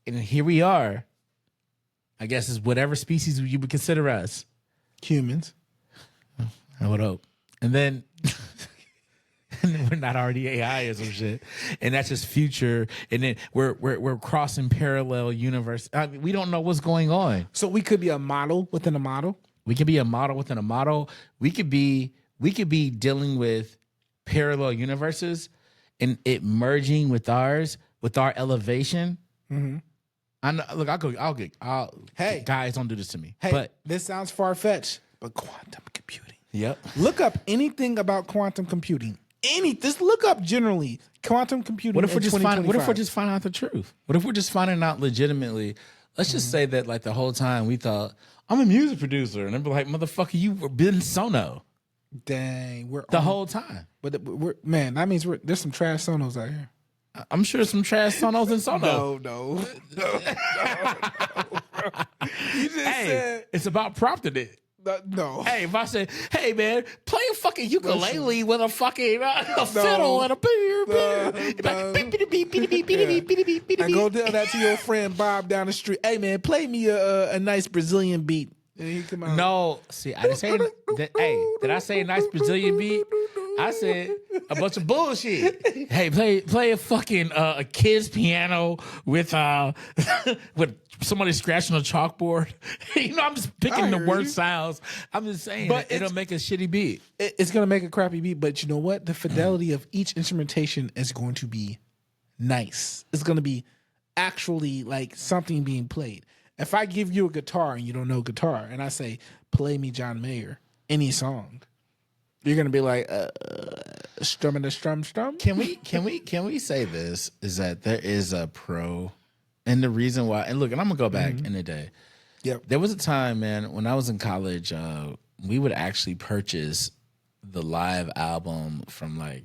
here we are. I guess is whatever species you would consider us. Humans. I would hope. And then we're not already AI or some shit. And that's just future. And then we're crossing parallel universe. I mean, we don't know what's going on. So we could be a model within a model. We could be a model within a model. We could be dealing with parallel universes and it merging with ours, with our elevation. I know, look, hey, guys, don't do this to me. Hey, but this sounds far-fetched, but quantum computing. Yep. Look up anything about quantum computing. Just look up generally quantum computing. What if we're just finding out the truth? What if we're just finding out legitimately? Let's just say that like the whole time we thought I'm a music producer, and they'd be like, "Motherfucker, you were been Sono." Dang, whole time. But that means there's some trash Sonos out here. I'm sure some trash Sonos in Sono. No. You just said it's about prompting it. No. Hey, if I say, hey man, play a fucking ukulele with a fucking fiddle and a beer. I go tell that to your friend Bob down the street. Hey man, play me a nice Brazilian beat. And he come out. No, see, I didn't say that. Hey, did I say a nice Brazilian beat? I said a bunch of bullshit. Hey, play a fucking a kid's piano with with somebody scratching a chalkboard. I'm just picking the worst sounds. I'm just saying, but it'll make a shitty beat. It's gonna make a crappy beat, but you know what? The fidelity of each instrumentation is going to be nice. It's gonna be actually like something being played. If I give you a guitar and you don't know guitar, and I say, play me John Mayer, any song, you're gonna be like, strumming the strum. Can we say this is that there is a pro, and the reason why, and look, and I'm gonna go back in the day. Yep. There was a time, man, when I was in college, we would actually purchase the live album from like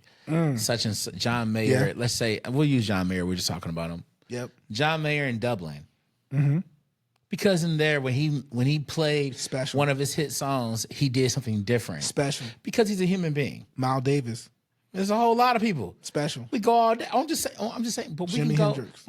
such and such, John Mayer. Yeah. Let's say we'll use John Mayer. We're just talking about him. Yep. John Mayer in Dublin. Mm-hmm. Because in there, when he played one of his hit songs, he did something different. Special. Because he's a human being. Miles Davis. There's a whole lot of people. Special. We go all day. I'm just saying, but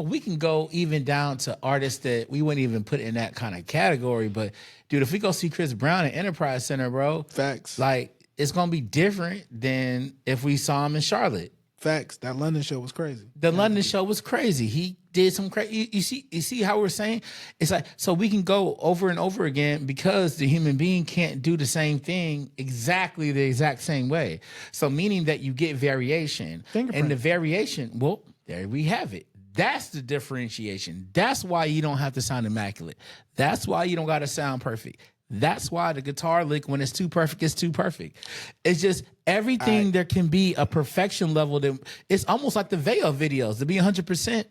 we can go even down to artists that we wouldn't even put in that kind of category. But dude, if we go see Chris Brown at Enterprise Center, bro, facts. Like it's gonna be different than if we saw him in Charlotte. Facts. That London show was crazy. London show was crazy. He did some crazy. You see how we're saying? It's like, so we can go over and over again because the human being can't do the same thing exactly the exact same way. So meaning that you get variation. And the variation, well, there we have it. That's the differentiation. That's why you don't have to sound immaculate. That's why you don't got to sound perfect. That's why the guitar lick, when it's too perfect, it's too perfect. It's just everything. There can be a perfection level that it's almost like the Veil videos. To be 100%,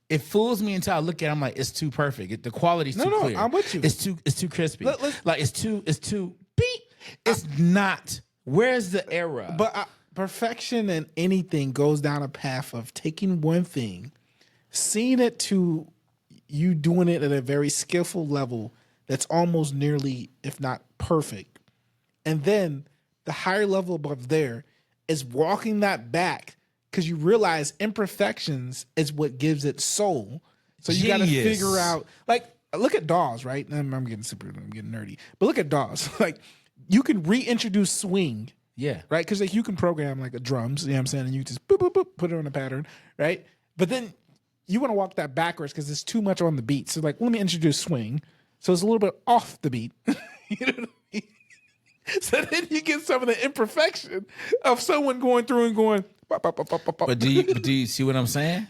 it fools me until I look at it. I'm like, it's too perfect. The quality's too clear. I'm with you. It's too crispy. Like it's too beep. It's not. Where's the error? But perfection in anything goes down a path of taking one thing, seeing it to you doing it at a very skillful level that's almost nearly, if not perfect. And then the higher level above there is walking that back because you realize imperfections is what gives it soul. So you got to figure out, like, look at DAWs, right? I'm getting nerdy. But look at DAWs. Like, you can reintroduce swing. Yeah. Right? Because like, you can program like a drums, you know what I'm saying? And you just boop, boop, boop, put it on a pattern, right? But then you want to walk that backwards because it's too much on the beat. So like, let me introduce swing. So it's a little bit off the beat. You know what I mean? So then you get some of the imperfection of someone going through and going. But do you see what I'm saying?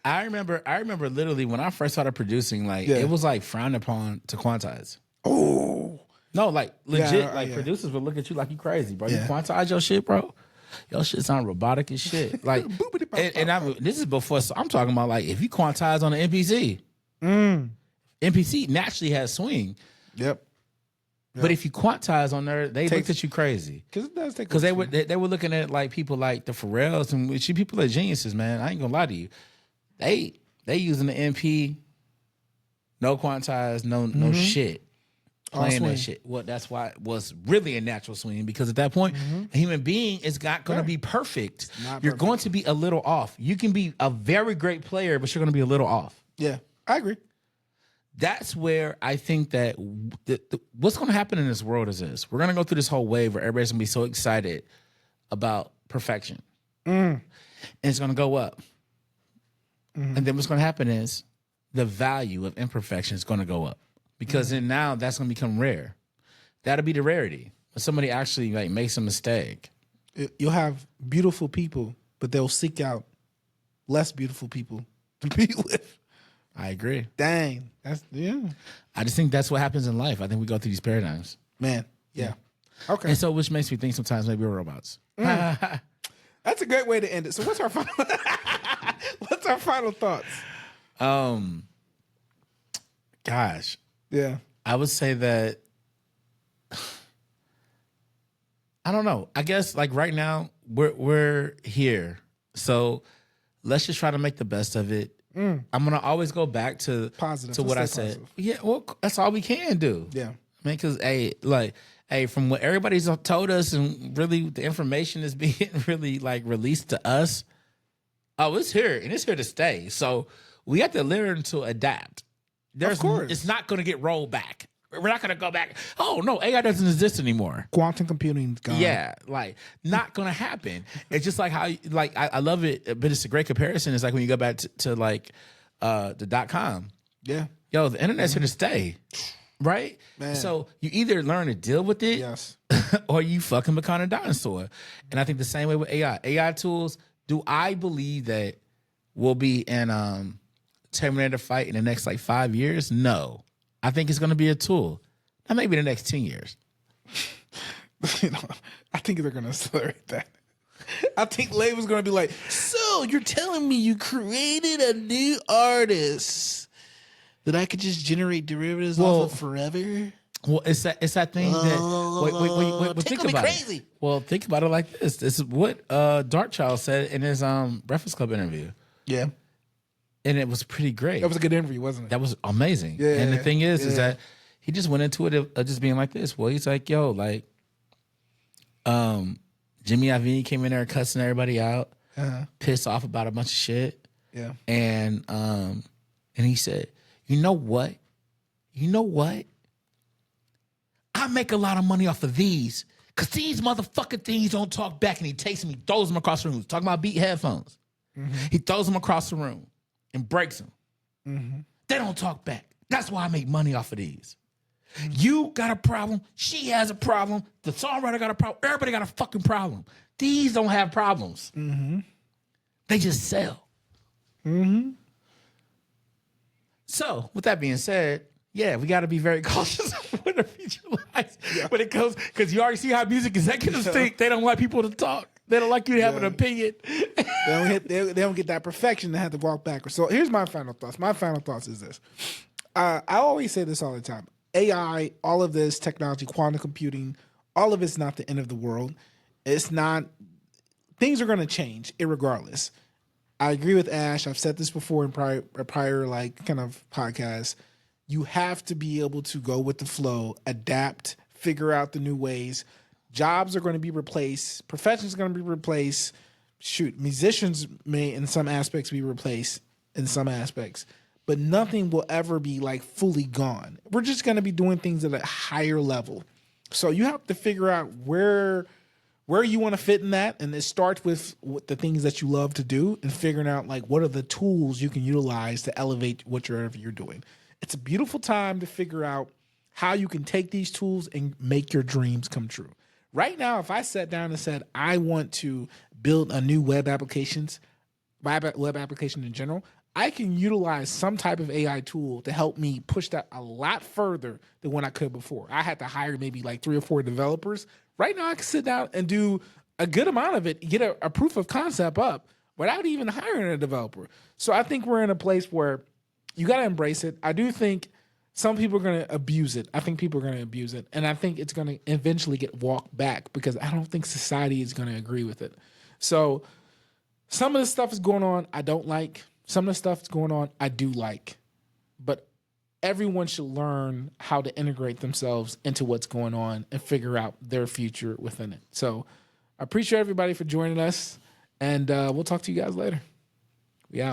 I remember literally when I first started producing, like it was like frowned upon to quantize. Oh no, like legit, producers would look at you like you crazy, bro. You quantize your shit, bro. Your shit sound robotic as shit. Like, and this is before. So I'm talking about like if you quantize on an MPC. MPC naturally has swing. Yep. But if you quantize on there, they looked at you crazy. Because it does take. Because they were looking at like people like the Pharrells and people are geniuses, man. I ain't gonna lie to you. They using the MP, no quantize, no shit, playing that shit. Well, that's why it was really a natural swing because at that point, a human being is not going to be perfect. You're going to be a little off. You can be a very great player, but you're going to be a little off. Yeah, I agree. That's where I think that what's going to happen in this world is this. We're going to go through this whole wave where everybody's going to be so excited about perfection. And it's going to go up. And then what's going to happen is the value of imperfection is going to go up. Because then now that's going to become rare. That'll be the rarity. When somebody actually like makes a mistake. You'll have beautiful people, but they'll seek out less beautiful people to be with. I agree. Dang. I just think that's what happens in life. I think we go through these paradigms. Man. Yeah. Okay. And so which makes me think sometimes maybe we're robots. That's a great way to end it. So what's our final thoughts? Gosh. Yeah. I would say that I don't know. I guess like right now we're here. So let's just try to make the best of it. I'm gonna always go back to positive to what I said. Positive. Yeah, well, that's all we can do. Yeah, I mean, because from what everybody's told us, and really the information is being really like released to us. Oh, it's here and it's here to stay. So we have to learn to adapt. Of course, it's not going to get rolled back. We're not gonna go back. Oh no, AI doesn't exist anymore. Quantum computing's gone. Yeah, like not gonna happen. It's just like how like I love it, but it's a great comparison. It's like when you go back to like the .com. Yeah. Yo, the internet's here to stay. Right? Man. So you either learn to deal with it Yes. or you fucking become a dinosaur. And I think the same way with AI. AI tools, do I believe that we'll be in Terminator fight in the next like 5 years? No. I think it's gonna be a tool. Now maybe the next 10 years. You know, I think they're gonna accelerate that. I think label's gonna be like, so you're telling me you created a new artist that I could just generate derivatives off of forever? Well, it's that thing that wait, think about crazy. it. Well, think about it like this. This is what Darkchild said in his Breakfast Club interview. Yeah. And it was pretty great. That was a good interview, wasn't it? That was amazing. Yeah, and the thing is that he just went into it just being like this. Well, he's like, yo, like, Jimmy Iovine came in there cussing everybody out, pissed off about a bunch of shit. Yeah. And he said, you know what? I make a lot of money off of these because these motherfucking things don't talk back. And he takes them, he throws them across the room. He's talking about Beat headphones. Mm-hmm. He throws them across the room and breaks them. Mm-hmm. They don't talk back. That's why I make money off of these. Mm-hmm. You got a problem. She has a problem. The songwriter got a problem. Everybody got a fucking problem. These don't have problems. Mm-hmm. They just sell. Mm-hmm. So, with that being said, yeah, we got to be very cautious of what the future lies when it comes, because you already see how music executives think. They don't like people to talk. They don't like you to have an opinion. They don't get that perfection to have to walk backwards. So here's my final thoughts. My final thoughts is this. I always say this all the time. AI, all of this technology, quantum computing, all of it's not the end of the world. It's not. Things are going to change irregardless. I agree with Ash. I've said this before in prior like kind of podcasts. You have to be able to go with the flow, adapt, figure out the new ways. Jobs are going to be replaced. Professions are going to be replaced. Shoot, musicians may in some aspects be replaced in some aspects, but nothing will ever be like fully gone. We're just going to be doing things at a higher level. So you have to figure out where you want to fit in that, and it starts with the things that you love to do and figuring out like what are the tools you can utilize to elevate whatever you're doing. It's a beautiful time to figure out how you can take these tools and make your dreams come true. Right now, if I sat down and said, I want to build a new web application in general, I can utilize some type of AI tool to help me push that a lot further than when I could before. I had to hire maybe like 3 or 4 developers. Right now, I can sit down and do a good amount of it, get a proof of concept up without even hiring a developer. So I think we're in a place where you got to embrace it. I do think some people are going to abuse it. I think people are going to abuse it. And I think it's going to eventually get walked back because I don't think society is going to agree with it. So some of the stuff is going on I don't like. Some of the stuff is going on I do like. But everyone should learn how to integrate themselves into what's going on and figure out their future within it. So I appreciate everybody for joining us. And we'll talk to you guys later. We out.